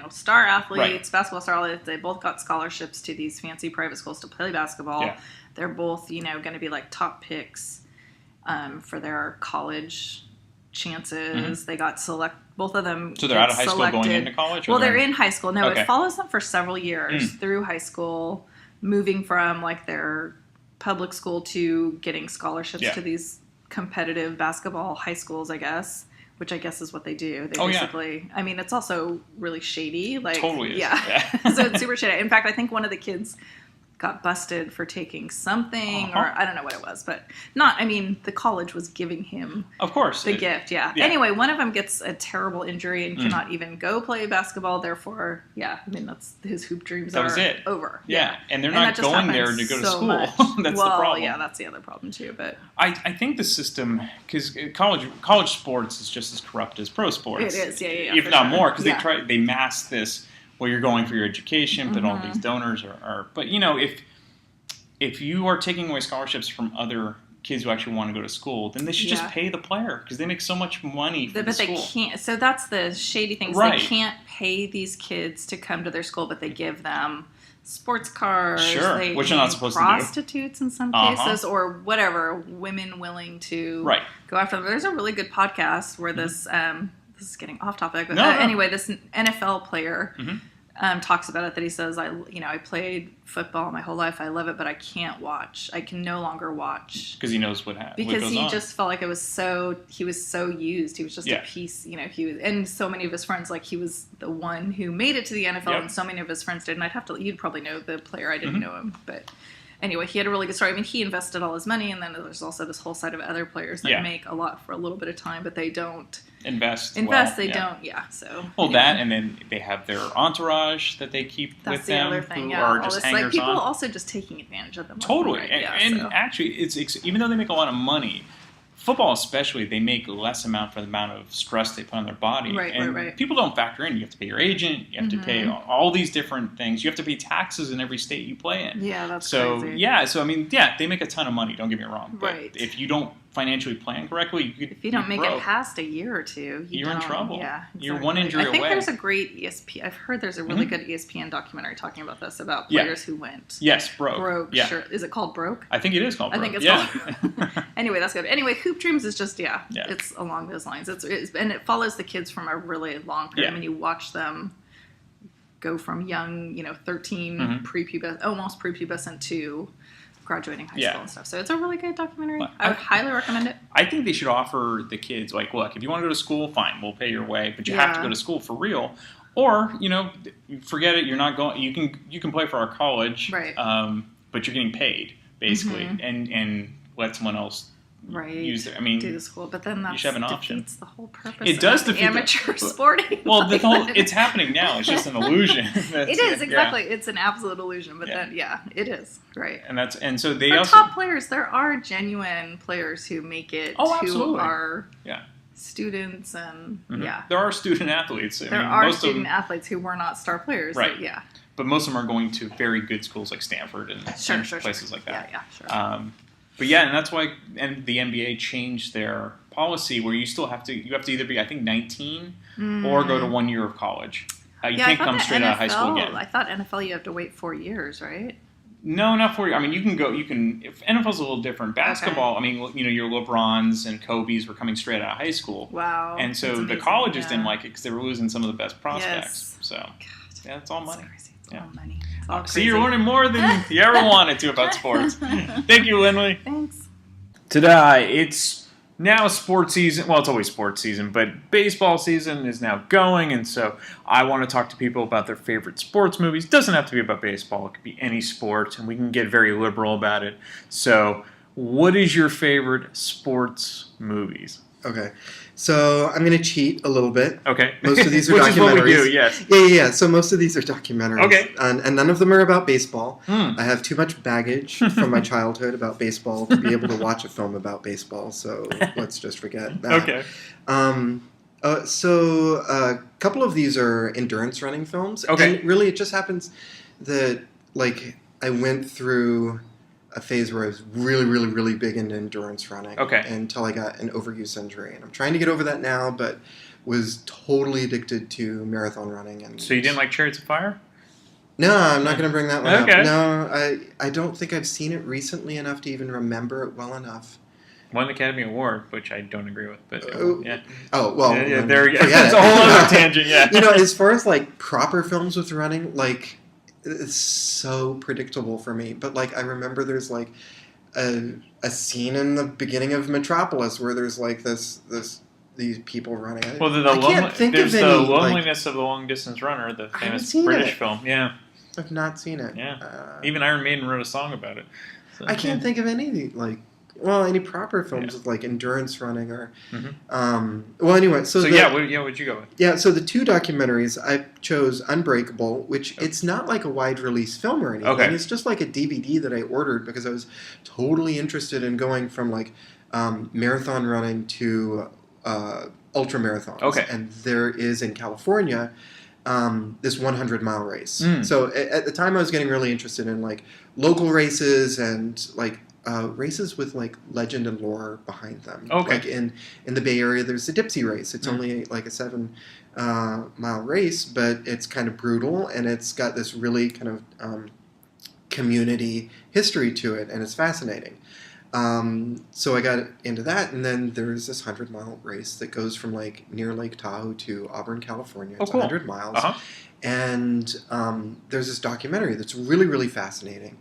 star athletes, basketball star athletes. They both got scholarships to these fancy private schools to play basketball. Yeah. They're both, going to be like top picks for their college chances. Mm-hmm. They got both of them. So they're out of high school going into college? Well, they're in high school. No, it follows them for several years through high school, moving from their public school to getting scholarships to these competitive basketball high schools, I guess, which I guess is what they do. They basically, I mean, it's also really shady. Totally is. Yeah. So it's super shady. In fact, I think one of the kids got busted for taking something, or I don't know what it was, but the college was giving him of course the gift. Yeah. Anyway, one of them gets a terrible injury and cannot even go play basketball. Therefore, that's his hoop dreams are over. Yeah. And they're not going there to go to school. That's the problem. Yeah, that's the other problem too. But I think the system, because college sports is just as corrupt as pro sports. It is, if not more, because they mask this. Well, you're going for your education, but all these donors are. But if you are taking away scholarships from other kids who actually want to go to school, then they should just pay the player because they make so much money for the school. But they can't. So that's the shady thing. Right. They can't pay these kids to come to their school, but they give them sports cars. Sure, which they're not supposed to do. Prostitutes in some cases, or whatever, women willing to go after them. There's a really good podcast where this is getting off topic, but anyway, this NFL player talks about it, that he says, I played football my whole life. I love it, but I can't watch. I can no longer watch. Because he knows what happens. Because he just felt like he was so used. He was just a piece, he was, and so many of his friends, he was the one who made it to the NFL, and so many of his friends did. And you'd probably know the player. I didn't know him, but anyway, he had a really good story. I mean, he invested all his money, and then there's also this whole side of other players that make a lot for a little bit of time, but they don't invest. They don't. Yeah. So. Well, that, and then they have their entourage that they keep with them, other thing, who are just hangers people on. Also just taking advantage of them. Totally, and actually, it's even though they make a lot of money. Football especially, they make less amount for the amount of stress they put on their body. Right. People don't factor in. You have to pay your agent. You have to pay all these different things. You have to pay taxes in every state you play in. Yeah, that's crazy. So I mean, they make a ton of money. Don't get me wrong. But if you don't financially plan correctly, if you don't make it past a year or two, you're in trouble. Yeah, exactly. You're one injury away. I think there's a great ESPN. I've heard there's a really good ESPN documentary talking about this, about players who went. Yes, broke. Yeah. Sure. Is it called Broke? I think it is called Broke. I think it's called. Anyway, that's good. Anyway, Hoop Dreams is just it's along those lines. It's and it follows the kids from a really long period. I mean, you watch them go from young, 13, almost prepubescent to graduating high school and stuff. So it's a really good documentary. I would highly recommend it. I think they should offer the kids, look, if you want to go to school, fine, we'll pay your way, but you have to go to school for real. Or, forget it, you're not going, you can play for our college, but you're getting paid, basically, and let someone else use it. I mean, do the school, but then that defeats the whole purpose. It does defeat amateur sporting. Well, it's happening now. It's just an illusion. It is exactly. Yeah. It's an absolute illusion. But then, it is right. And so they also top players. There are genuine players who make it. Who are students and there are student athletes. There are student athletes who were not star players. Right. So, but most of them are going to very good schools like Stanford and places like that. Yeah. Sure. But and that's why the NBA changed their policy where you have to either be, I think, 19 or go to 1 year of college. You can't come straight out of high school again. I thought NFL you have to wait 4 years, right? No, not 4 years. I mean, if NFL's a little different. Basketball, I mean, your LeBrons and Kobe's were coming straight out of high school. Wow. And so the colleges didn't like it because they were losing some of the best prospects. Yes. So, it's all money. It's crazy. It's all money. See, you're learning more than you ever wanted to about sports. Thank you, Lindley. Thanks. Ta-da! It's now sports season. Well, it's always sports season, but baseball season is now going, and so I want to talk to people about their favorite sports movies. It doesn't have to be about baseball. It could be any sport, and we can get very liberal about it. So, what is your favorite sports movies? Okay. So I'm going to cheat a little bit. Okay. Most of these are Which documentaries. is what we do, yes. Yeah. So most of these are documentaries. Okay. And none of them are about baseball. I have too much baggage from my childhood about baseball to be able to watch a film about baseball. So let's just forget that. Okay. So a couple of these are endurance running films. Okay. And really, it just happens that like I went through a phase where I was really, really, really big into endurance running. Okay. Until I got an overuse injury. And I'm trying to get over that now, but was totally addicted to marathon running. And So you didn't like Chariots of Fire? No, I'm not going to bring that one up. Okay. No, I don't think I've seen it recently enough to even remember it well enough. Won the Academy Award, which I don't agree with, but yeah. Oh, well. Yeah, there you go. That's a whole other tangent, yeah. As far as like proper films with running, like it's so predictable for me. But like I remember there's like a scene in the beginning of Metropolis where there's like these people running. Well, there's the Loneliness of the Long Distance Runner, the famous British film. Yeah. I've not seen it. Yeah. Even Iron Maiden wrote a song about it. So, I can't think of any any proper films with like endurance running or. Well, anyway, so what'd you go with? Yeah, so the two documentaries I chose Unbreakable, which it's not like a wide release film or anything. Okay. It's just like a DVD that I ordered because I was totally interested in going from like marathon running to ultra marathons. Okay. And there is in California this 100-mile race. So at the time I was getting really interested in like local races and like races with like legend and lore behind them. Okay. Like in the Bay Area, there's the Dipsy race. It's only like a 7-mile race, but it's kind of brutal and it's got this really kind of community history to it, and it's fascinating. So I got into that, and then there's this 100-mile race that goes from like near Lake Tahoe to Auburn, California. It's 100 miles. And there's this documentary that's really, really fascinating.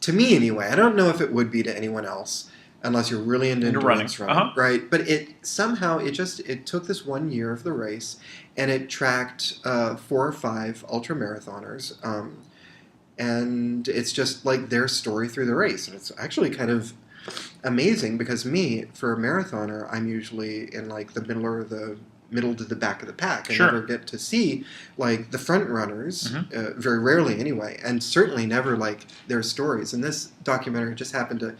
To me, anyway. I don't know if it would be to anyone else, unless you're really into endurance running, right? But it took this 1 year of the race, and it tracked 4 or 5 ultra marathoners, and it's just like their story through the race, and it's actually kind of amazing because for a marathoner, I'm usually in like the middle to the back of the pack. I never get to see like the front runners, very rarely anyway, and certainly never like their stories. And this documentary just happened to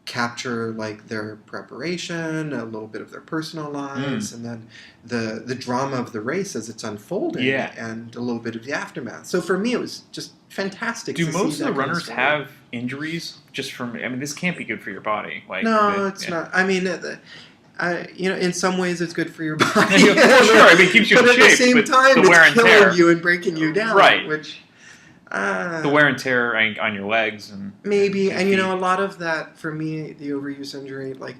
capture like their preparation, a little bit of their personal lives, and then the drama of the race as it's unfolding, and a little bit of the aftermath. So for me, it was just fantastic. Do most of the runners have injuries? Just from, I mean, this can't be good for your body. Like, no, it's not. I mean, in some ways, it's good for your body. Sure, I mean, it keeps you in shape. But at the same time, it's killing you and breaking you down. Right. Which the wear and tear on your legs and maybe, and a lot of that for me, the overuse injury. Like,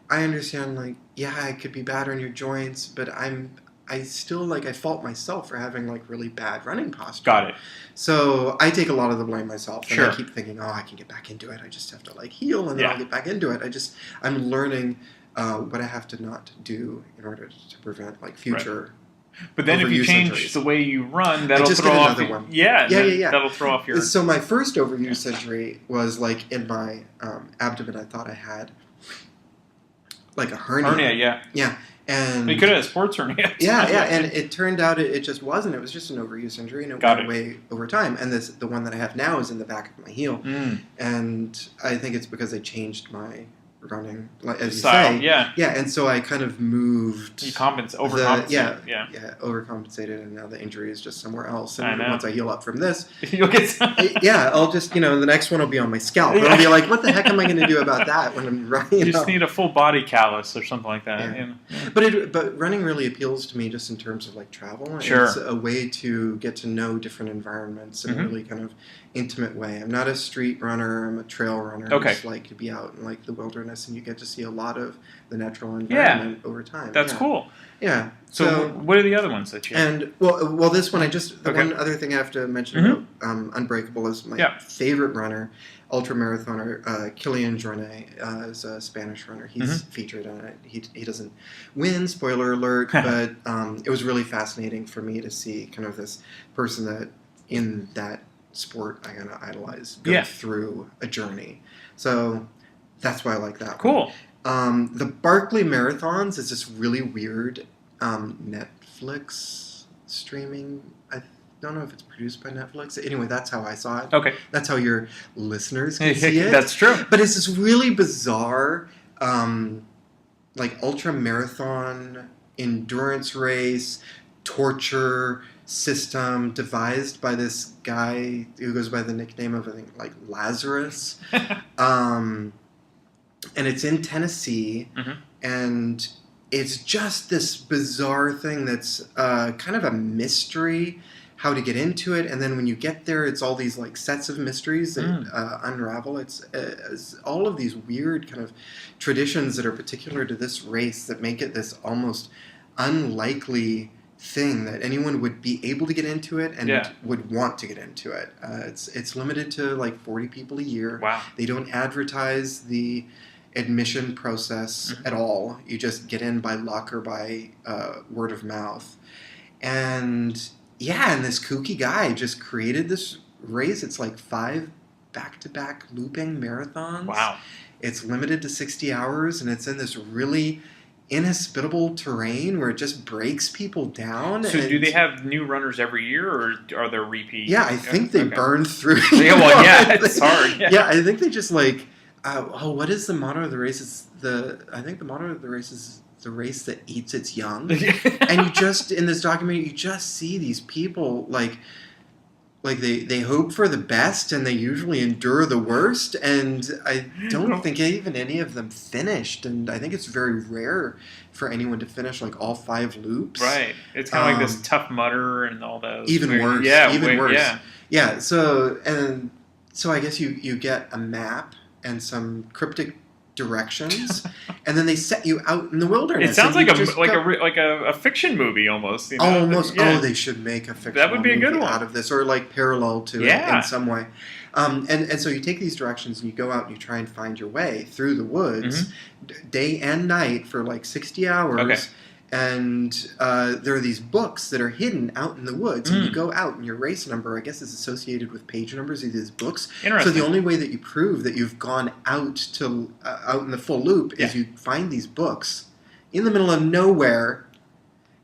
I understand. Like, yeah, it could be bad on your joints, but I still like I fault myself for having like really bad running posture. Got it. So I take a lot of the blame myself, and I keep thinking, I can get back into it. I just have to like heal, and then I'll get back into it. I'm learning what I have to not do in order to prevent like future. But then if you change injuries. the way you run, that'll throw off one. Yeah. That'll throw off your. So my first overuse injury was like in my abdomen. I thought I had like a hernia. Yeah. And you could have a sports hernia. Yeah, and it turned out it just wasn't. It was just an overuse injury, and it went away over time. And the one that I have now is in the back of my heel, and I think it's because I changed my running, like as style, you say. Yeah, and so I kind of moved. You overcompensated. Overcompensated, and now the injury is just somewhere else. And once I heal up from this, you'll get. I'll just the next one will be on my scalp. I'll be like, what the heck am I going to do about that when I'm running? You just need a full body callus or something like that. Yeah. But running really appeals to me just in terms of like travel. Sure. It's a way to get to know different environments and really kind of intimate way. I'm not a street runner. I'm a trail runner. Okay. I just like to be out in like the wilderness, and you get to see a lot of the natural environment over time. That's cool. Yeah. So what are the other ones that you have? And well, this one one other thing I have to mention about Unbreakable is my favorite runner, ultra marathoner, Kilian Jornet, is a Spanish runner. He's featured in it. He doesn't win, spoiler alert, but it was really fascinating for me to see kind of this person that in that sport I kind of idolize go through a journey. So that's why I like that. Cool. The Barkley Marathons is this really weird Netflix streaming. I don't know if it's produced by Netflix. Anyway, that's how I saw it. Okay. That's how your listeners can see it. That's true. But it's this really bizarre, like ultra marathon endurance race torture system devised by this guy who goes by the nickname of, I think, like Lazarus. And it's in Tennessee, and it's just this bizarre thing that's kind of a mystery, how to get into it, and then when you get there, it's all these like sets of mysteries that unravel. It's all of these weird kind of traditions that are particular to this race that make it this almost unlikely thing that anyone would be able to get into it and would want to get into it. It's limited to like 40 people a year. Wow. They don't advertise the admission process at all. You just get in by luck or by word of mouth. And and this kooky guy just created this race. It's like 5 back-to-back looping marathons. Wow. It's limited to 60 hours, and it's in this really inhospitable terrain where it just breaks people down. So do they have new runners every year, or are there repeat? Yeah, I think they burn through. It's hard. Yeah, I think they just like, what is the motto of the race? I think the motto of the race is the race that eats its young. And you just, in this documentary, you just see these people like they hope for the best and they usually endure the worst, and I don't think even any of them finished, and I think it's very rare for anyone to finish like all 5 loops. Right. It's kind of like this Tough Mudder and all those. Even worse. Yeah, even worse. Yeah. Yeah, so I guess you get a map and some cryptic directions, and then they set you out in the wilderness. It sounds like a fiction movie almost. You know? Almost. Yeah. Oh, they should make a fiction. That would be a good one out of this, or like parallel to it in some way. And so you take these directions and you go out and you try and find your way through the woods, day and night for like 60 hours. Okay. And there are these books that are hidden out in the woods, and you go out, and your race number, I guess, is associated with page numbers of these books. Interesting. So the only way that you prove that you've gone out to out in the full loop is you find these books in the middle of nowhere,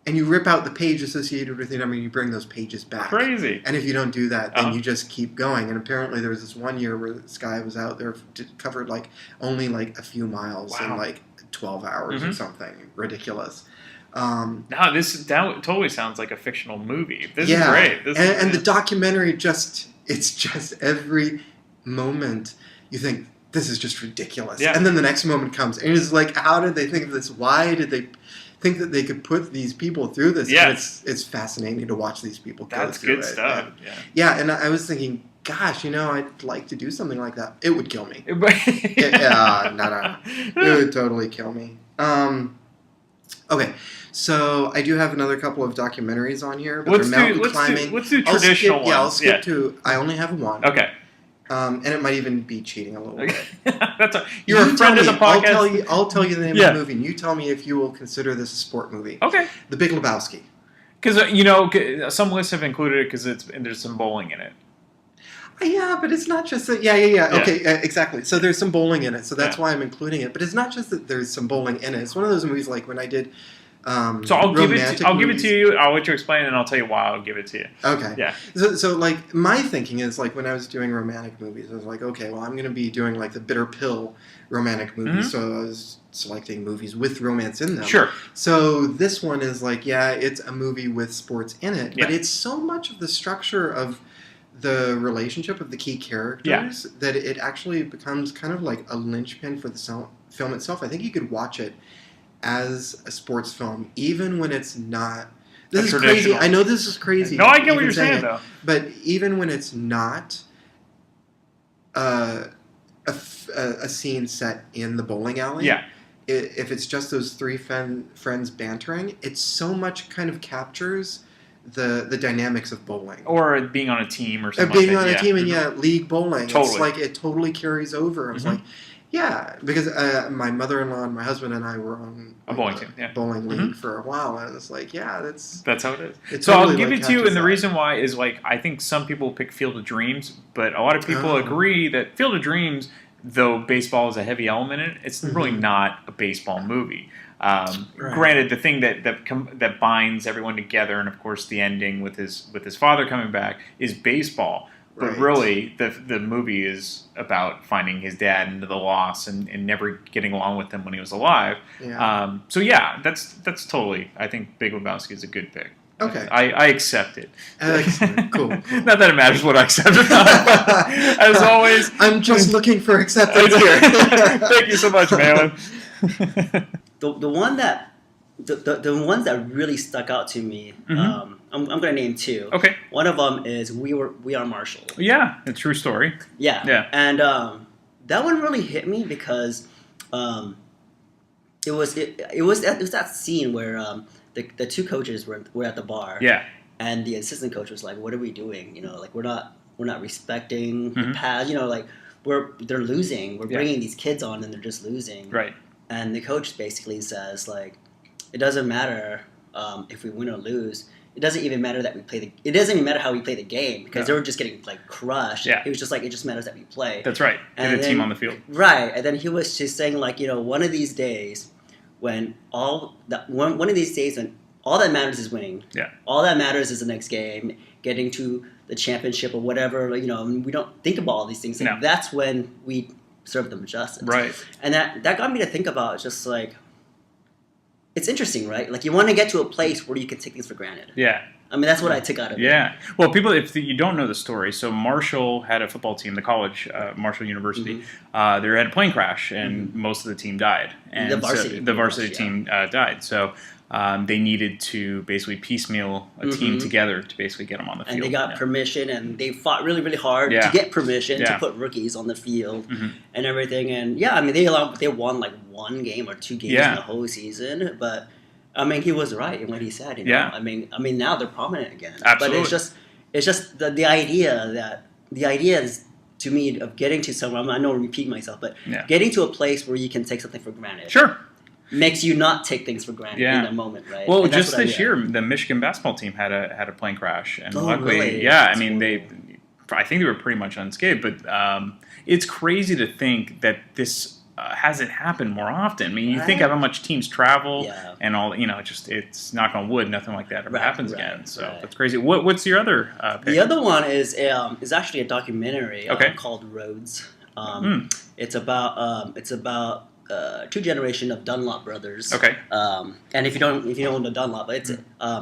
and you rip out the page associated with your number, and you bring those pages back. Crazy. And if you don't do that, then you just keep going. And apparently there was this one year where this guy was out there, covered like only like a few miles in like 12 hours or something ridiculous. That totally sounds like a fictional movie. This is great. And the documentary it's just every moment you think, this is just ridiculous. Yeah. And then the next moment comes, and it's like, how did they think of this? Why did they think that they could put these people through this? Yeah. And it's fascinating to watch these people go That's through good it. stuff. And I was thinking, gosh, I'd like to do something like that. It would kill me. No. It would totally kill me. Okay, so I do have another couple of documentaries on here, but they're mountain climbing. Let's do traditional ones. I'll skip to. I only have one. Okay. And it might even be cheating a little bit. You're a friend of the podcast. I'll tell you the name of the movie, and you tell me if you will consider this a sport movie. Okay. The Big Lebowski. Because some lists have included it because there's some bowling in it. Yeah, but it's not just that. Yeah. Okay, exactly. So there's some bowling in it, so that's why I'm including it. But it's not just that there's some bowling in it. It's one of those movies like when I did. So I'll give it to you. I'll let you explain, and I'll tell you why I'll give it to you. Okay. Yeah. So like my thinking is like when I was doing romantic movies, I was like, okay, well I'm going to be doing like the bitter pill romantic movies. So I was selecting movies with romance in them. Sure. So this one is like, it's a movie with sports in it, but it's so much of the structure of the relationship of the key characters that it actually becomes kind of like a linchpin for the film itself. I think you could watch it as a sports film, even when it's not. This is crazy. I know this is crazy. No, I get what you're saying, though. But even when it's not a scene set in the bowling alley. Yeah. If it's just those three friends bantering, it so much kind of captures the dynamics of bowling. Or being on a team or something being like that. on a team and league bowling. Totally. It's like it totally carries over. I was like, yeah, because my mother-in-law and my husband and I were on a bowling team, bowling league for a while, and it's like, yeah, that's how it is. It so totally, I'll give like, it to you, and the catches reason why is like I think some people pick Field of Dreams, but a lot of people agree that Field of Dreams, though baseball is a heavy element in it, it's really not a baseball movie. Granted, the thing that binds everyone together, and of course the ending with his father coming back, is baseball. But really, the movie is about finding his dad into the loss and never getting along with him when he was alive. Yeah. So yeah, that's totally. I think Big Lebowski is a good pick. Okay. I accept it. Excellent. Cool. Not that it matters what I accept or not, but as always, I'm just looking for acceptance here. Thank you so much, Malin. The ones that really stuck out to me. I'm going to name two. Okay. One of them is We Are Marshall. Yeah, a true story. Yeah. Yeah. And that one really hit me because it was that scene where the two coaches were at the bar. Yeah. And the assistant coach was like, "What are we doing? You know, like we're not respecting the past. You know, like they're losing. We're bringing these kids on and they're just losing." Right. And the coach basically says like, "It doesn't matter if we win or lose. It doesn't even matter that we play it doesn't even matter how we play the game because they were just getting like crushed. Yeah. It was just like it just matters that we play." That's right. Get a team on the field. Right. And then he was just saying like, you know, one of these days when all that matters is winning. Yeah. All that matters is the next game, getting to the championship or whatever. Like, you know, we don't think about all these things. Like, that's when we serve them justice. Right. And that got me to think about just like, it's interesting, right? Like you want to get to a place where you can take things for granted. Yeah. I mean, that's what I took out of it. Yeah. Well, people, if you don't know the story, so Marshall had a football team, the college, Marshall University. They had a plane crash, and most of the team died. And the varsity team died. So they needed to basically piecemeal a team together to basically get them on the field. And they got permission, and they fought really, really hard to get permission to put rookies on the field and everything. And yeah, I mean, they won like one game or two games in the whole season, but. I mean, he was right in what he said. You know? Yeah. I mean, now they're prominent again. Absolutely. But it's just the idea is to me of getting to somewhere. I know I'm repeating myself, but getting to a place where you can take something for granted. Sure. Makes you not take things for granted in that moment, right? Well, just this year, the Michigan basketball team had a plane crash, and luckily, really? I mean, I think they were pretty much unscathed. But it's crazy to think that this. Hasn't happened more often. I mean, you think of how much teams travel and all. You know, it's knock on wood, nothing like that ever happens again. So that's crazy. What's your other pick? The other one is actually a documentary called Roads. It's about two generation of Dunlop brothers. Okay. And if you don't know the Dunlop, it's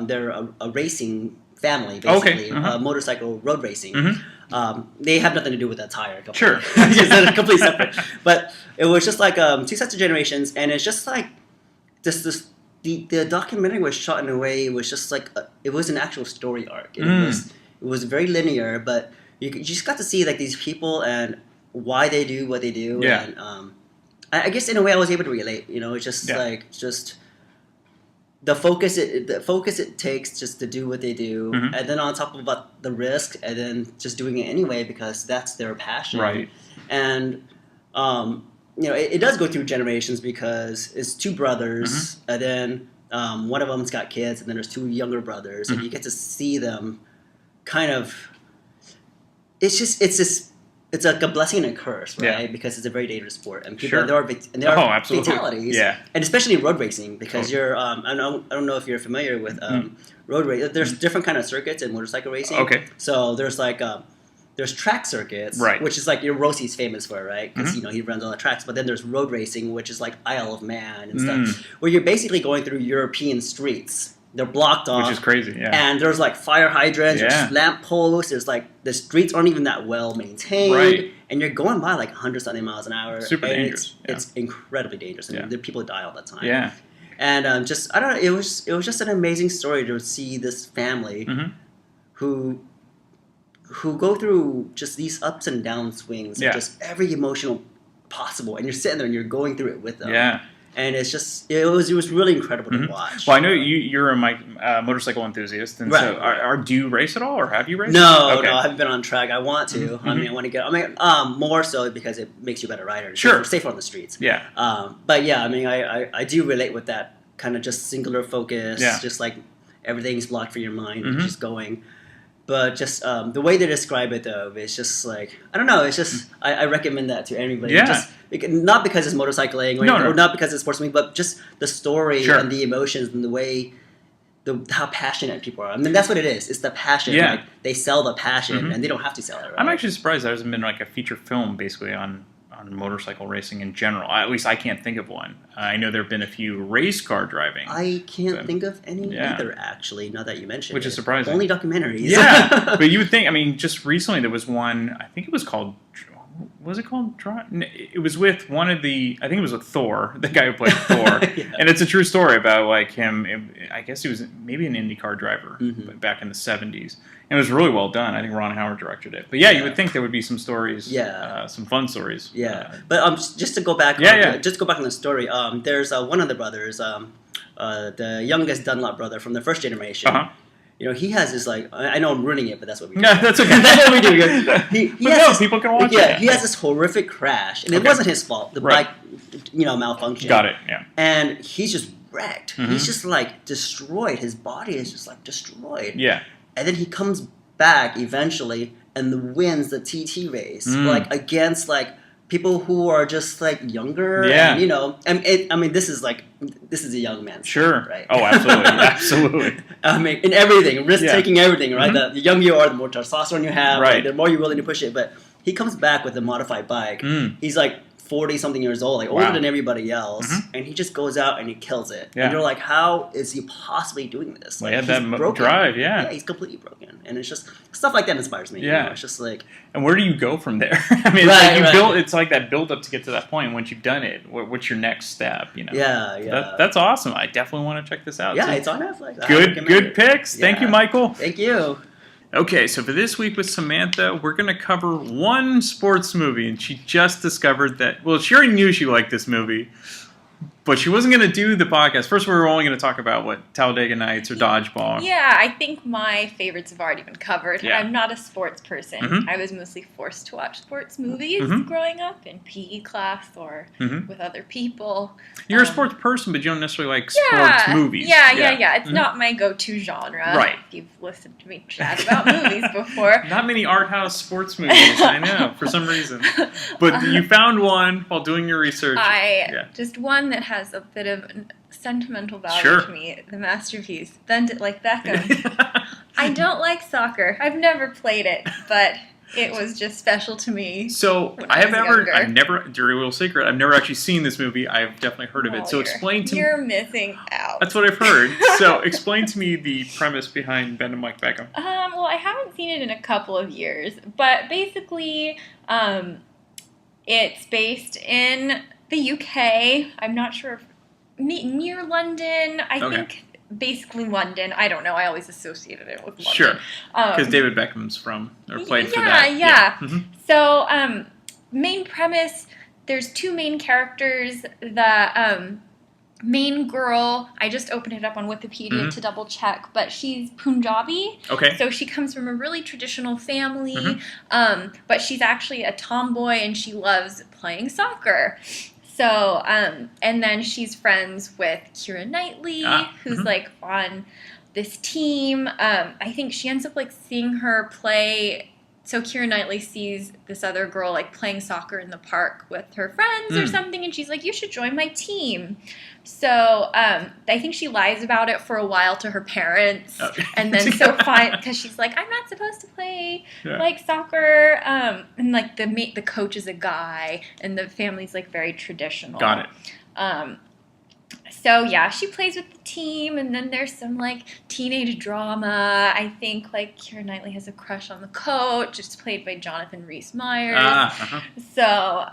they're a racing family basically, motorcycle road racing. They have nothing to do with that tire company. Sure. They're completely separate. But it was just like two sets of generations, and it's just like the documentary was shot in a way. It was just like it was an actual story arc. It was very linear, but you just got to see like these people and why they do what they do. Yeah. And I guess in a way I was able to relate. You know, it's just like the focus it takes just to do what they do, and then on top of about the risk, and then just doing it anyway because that's their passion. Right. And you know, it does go through generations because it's two brothers, and then one of them's got kids, and then there's two younger brothers, and you get to see them kind of. It's like a blessing and a curse, right? Yeah. Because it's a very dangerous sport, and people there are fatalities, and especially road racing because you're. I don't know if you're familiar with road race. There's different kind of circuits in motorcycle racing. Okay. So there's like there's track circuits, right? Which is like Rossi's famous for, right? Because you know he runs all the tracks. But then there's road racing, which is like Isle of Man and stuff, where you're basically going through European streets. They're blocked off. Which is crazy, yeah. And there's like fire hydrants, there's lamp posts, there's like the streets aren't even that well maintained. Right. And you're going by like 100-something miles an hour. Super dangerous. It's incredibly dangerous. I mean, the people die all the time. Yeah. And I don't know, it was just an amazing story to see this family who who go through just these ups and down swings, and just every emotional possible, and you're sitting there and you're going through it with them. Yeah. And it's just it was really incredible to watch. Well, I know you're a motorcycle enthusiast, and so do you race at all, or have you raced? No, I haven't been on track. I want to. I mean, I want to get. More so because it makes you a better rider. Sure, safer on the streets. Yeah. But yeah, I mean, I do relate with that kind of just singular focus. Yeah. Just like everything's blocked for your mind, just going. But just the way they describe it, though, is just like, I don't know, it's just, I recommend that to anybody. Yeah. Just, not because it's motorcycling or not because it's sports movie, but just the story and the emotions and the way, how passionate people are. I mean, that's what it is. It's the passion. Yeah. Like, they sell the passion, and they don't have to sell it, right? I'm actually surprised there hasn't been like a feature film basically on motorcycle racing in general. At least I can't think of one. I know there have been a few race car driving. I can't think of any either, actually, now that you mention it. Which is surprising. Only documentaries. Yeah, but you would think, I mean, just recently there was one, I think it was called, was it called? It was with one of the, I think it was with Thor, the guy who played Thor. And it's a true story about like him, I guess he was maybe an IndyCar driver back in the 70s. And it was really well done. I think Ron Howard directed it. But yeah, you would think there would be some stories, some fun stories. Yeah, but just to go back, just go back on the story. There's one of the brothers, the youngest Dunlop brother from the first generation. You know, he has this like, I know I'm ruining it, but that's what we do. Yeah, that's okay. That's what we do. He has people can watch it. Yeah, he has this horrific crash, and it wasn't his fault. The bike, malfunctioned. Got it. Yeah. And he's just wrecked. He's just like destroyed. His body is just like destroyed. Yeah. And then he comes back eventually and wins the TT race, like against like people who are just like younger. Yeah. And, you know, I mean, this is a young man's Sure. Right. Oh, absolutely. Absolutely. I mean, in everything, risk taking everything, right? The younger you are, the more testosterone you have, right? Like, the more you're willing to push it. But he comes back with a modified bike. He's like 40-something years old, like older than everybody else, and he just goes out and he kills it. Yeah. And you're like, how is he possibly doing this? Like, he had that drive, yeah, he's completely broken. And it's just stuff like that inspires me. Yeah, you know? It's just like, and where do you go from there? I mean, it's build. It's like that build up to get to that point. Once you've done it, what's your next step? You know? Yeah. That's awesome. I definitely want to check this out. Yeah, it's on Netflix. Good picks. Thank you, Michael. Thank you. Okay, so for this week with Samantha, we're going to cover one sports movie, and she just discovered that, well, she already knew she liked this movie, but she wasn't going to do the podcast. First, we were only going to talk about, Talladega Nights or Dodgeball. Yeah, I think my favorites have already been covered. Yeah. I'm not a sports person. I was mostly forced to watch sports movies growing up in PE class or with other people. You're a sports person, but you don't necessarily like sports movies. Yeah. It's not my go-to genre. Right. If you've listened to me chat about movies before. Not many art house sports movies, I know, for some reason. But you found one while doing your research. Just one that has a bit of sentimental value to me. The masterpiece. Bend It Like Beckham. I don't like soccer. I've never played it, but it was just special to me. So I've never, dirty little secret, I've never actually seen this movie. I've definitely heard of it. So explain to me. You're missing out. That's what I've heard. So explain to me the premise behind Bend It Like Beckham. Well, I haven't seen it in a couple of years, but basically, it's based in the UK. I'm not sure if near London. I think basically London. I don't know. I always associated it with London. Sure. Because David Beckham's played for that. Yeah. So, main premise, there's two main characters. The main girl, I just opened it up on Wikipedia to double check, but she's Punjabi. Okay. So she comes from a really traditional family, but she's actually a tomboy and she loves playing soccer. So, and then she's friends with Keira Knightley, who's like on this team. I think she ends up like seeing her play. So Keira Knightley sees this other girl like playing soccer in the park with her friends or something, and she's like, "You should join my team." So I think she lies about it for a while to her parents, and then because she's like, "I'm not supposed to play like soccer," and like the coach is a guy, and the family's like very traditional. Got it. So yeah, she plays with the team, and then there's some like teenage drama. I think like Keira Knightley has a crush on the coach. It's played by Jonathan Rhys-Meyers. So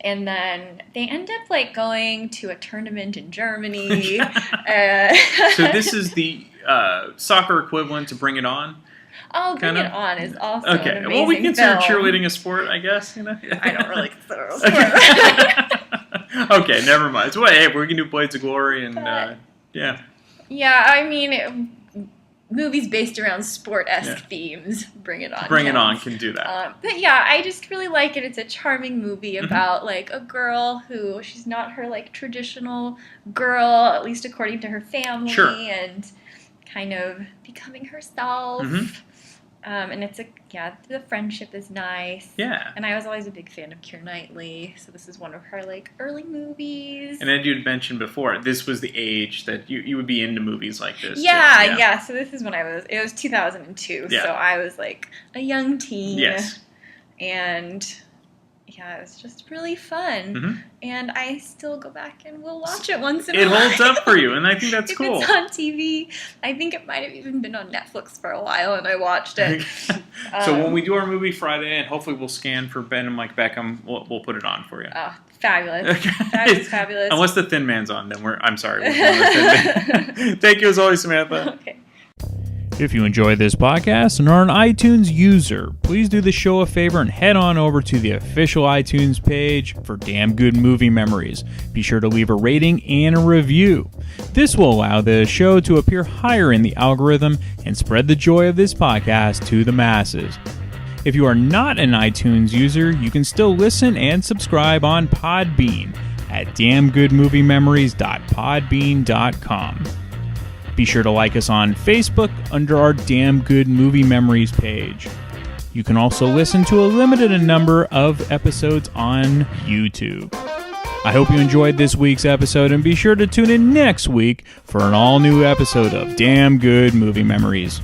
and then they end up like going to a tournament in Germany. So this is the soccer equivalent to Bring It On. Oh, Bring It On is also an amazing well, we consider film. cheerleading a sport, I guess. You know, I don't really consider it a sport. Okay, never mind. So, hey, we can do Blades of Glory and yeah. Yeah, I mean, movies based around sport-esque themes. Bring It On. Bring It On can do that. But yeah, I just really like it. It's a charming movie about like a girl who she's not her like traditional girl, at least according to her family, and kind of becoming herself. And it's the friendship is nice. Yeah. And I was always a big fan of Keira Knightley, so this is one of her like early movies. And as you'd mentioned before, this was the age that you would be into movies like this. Yeah. So this is when it was 2002, so I was like a young teen. Yes. And yeah, it was just really fun. And I still go back and will watch it once in a while. It holds up for you, and I think that's cool. If it's on TV, I think it might have even been on Netflix for a while, and I watched it. So when we do our movie Friday, and hopefully we'll scan for Ben and Mike Beckham, we'll put it on for you. Oh, fabulous. Fabulous. Unless the Thin Man's on, then I'm sorry. Thank you as always, Samantha. Okay. If you enjoy this podcast and are an iTunes user, please do the show a favor and head on over to the official iTunes page for Damn Good Movie Memories. Be sure to leave a rating and a review. This will allow the show to appear higher in the algorithm and spread the joy of this podcast to the masses. If you are not an iTunes user, you can still listen and subscribe on Podbean at damngoodmoviememories.podbean.com. Be sure to like us on Facebook under our Damn Good Movie Memories page. You can also listen to a limited number of episodes on YouTube. I hope you enjoyed this week's episode, and be sure to tune in next week for an all-new episode of Damn Good Movie Memories.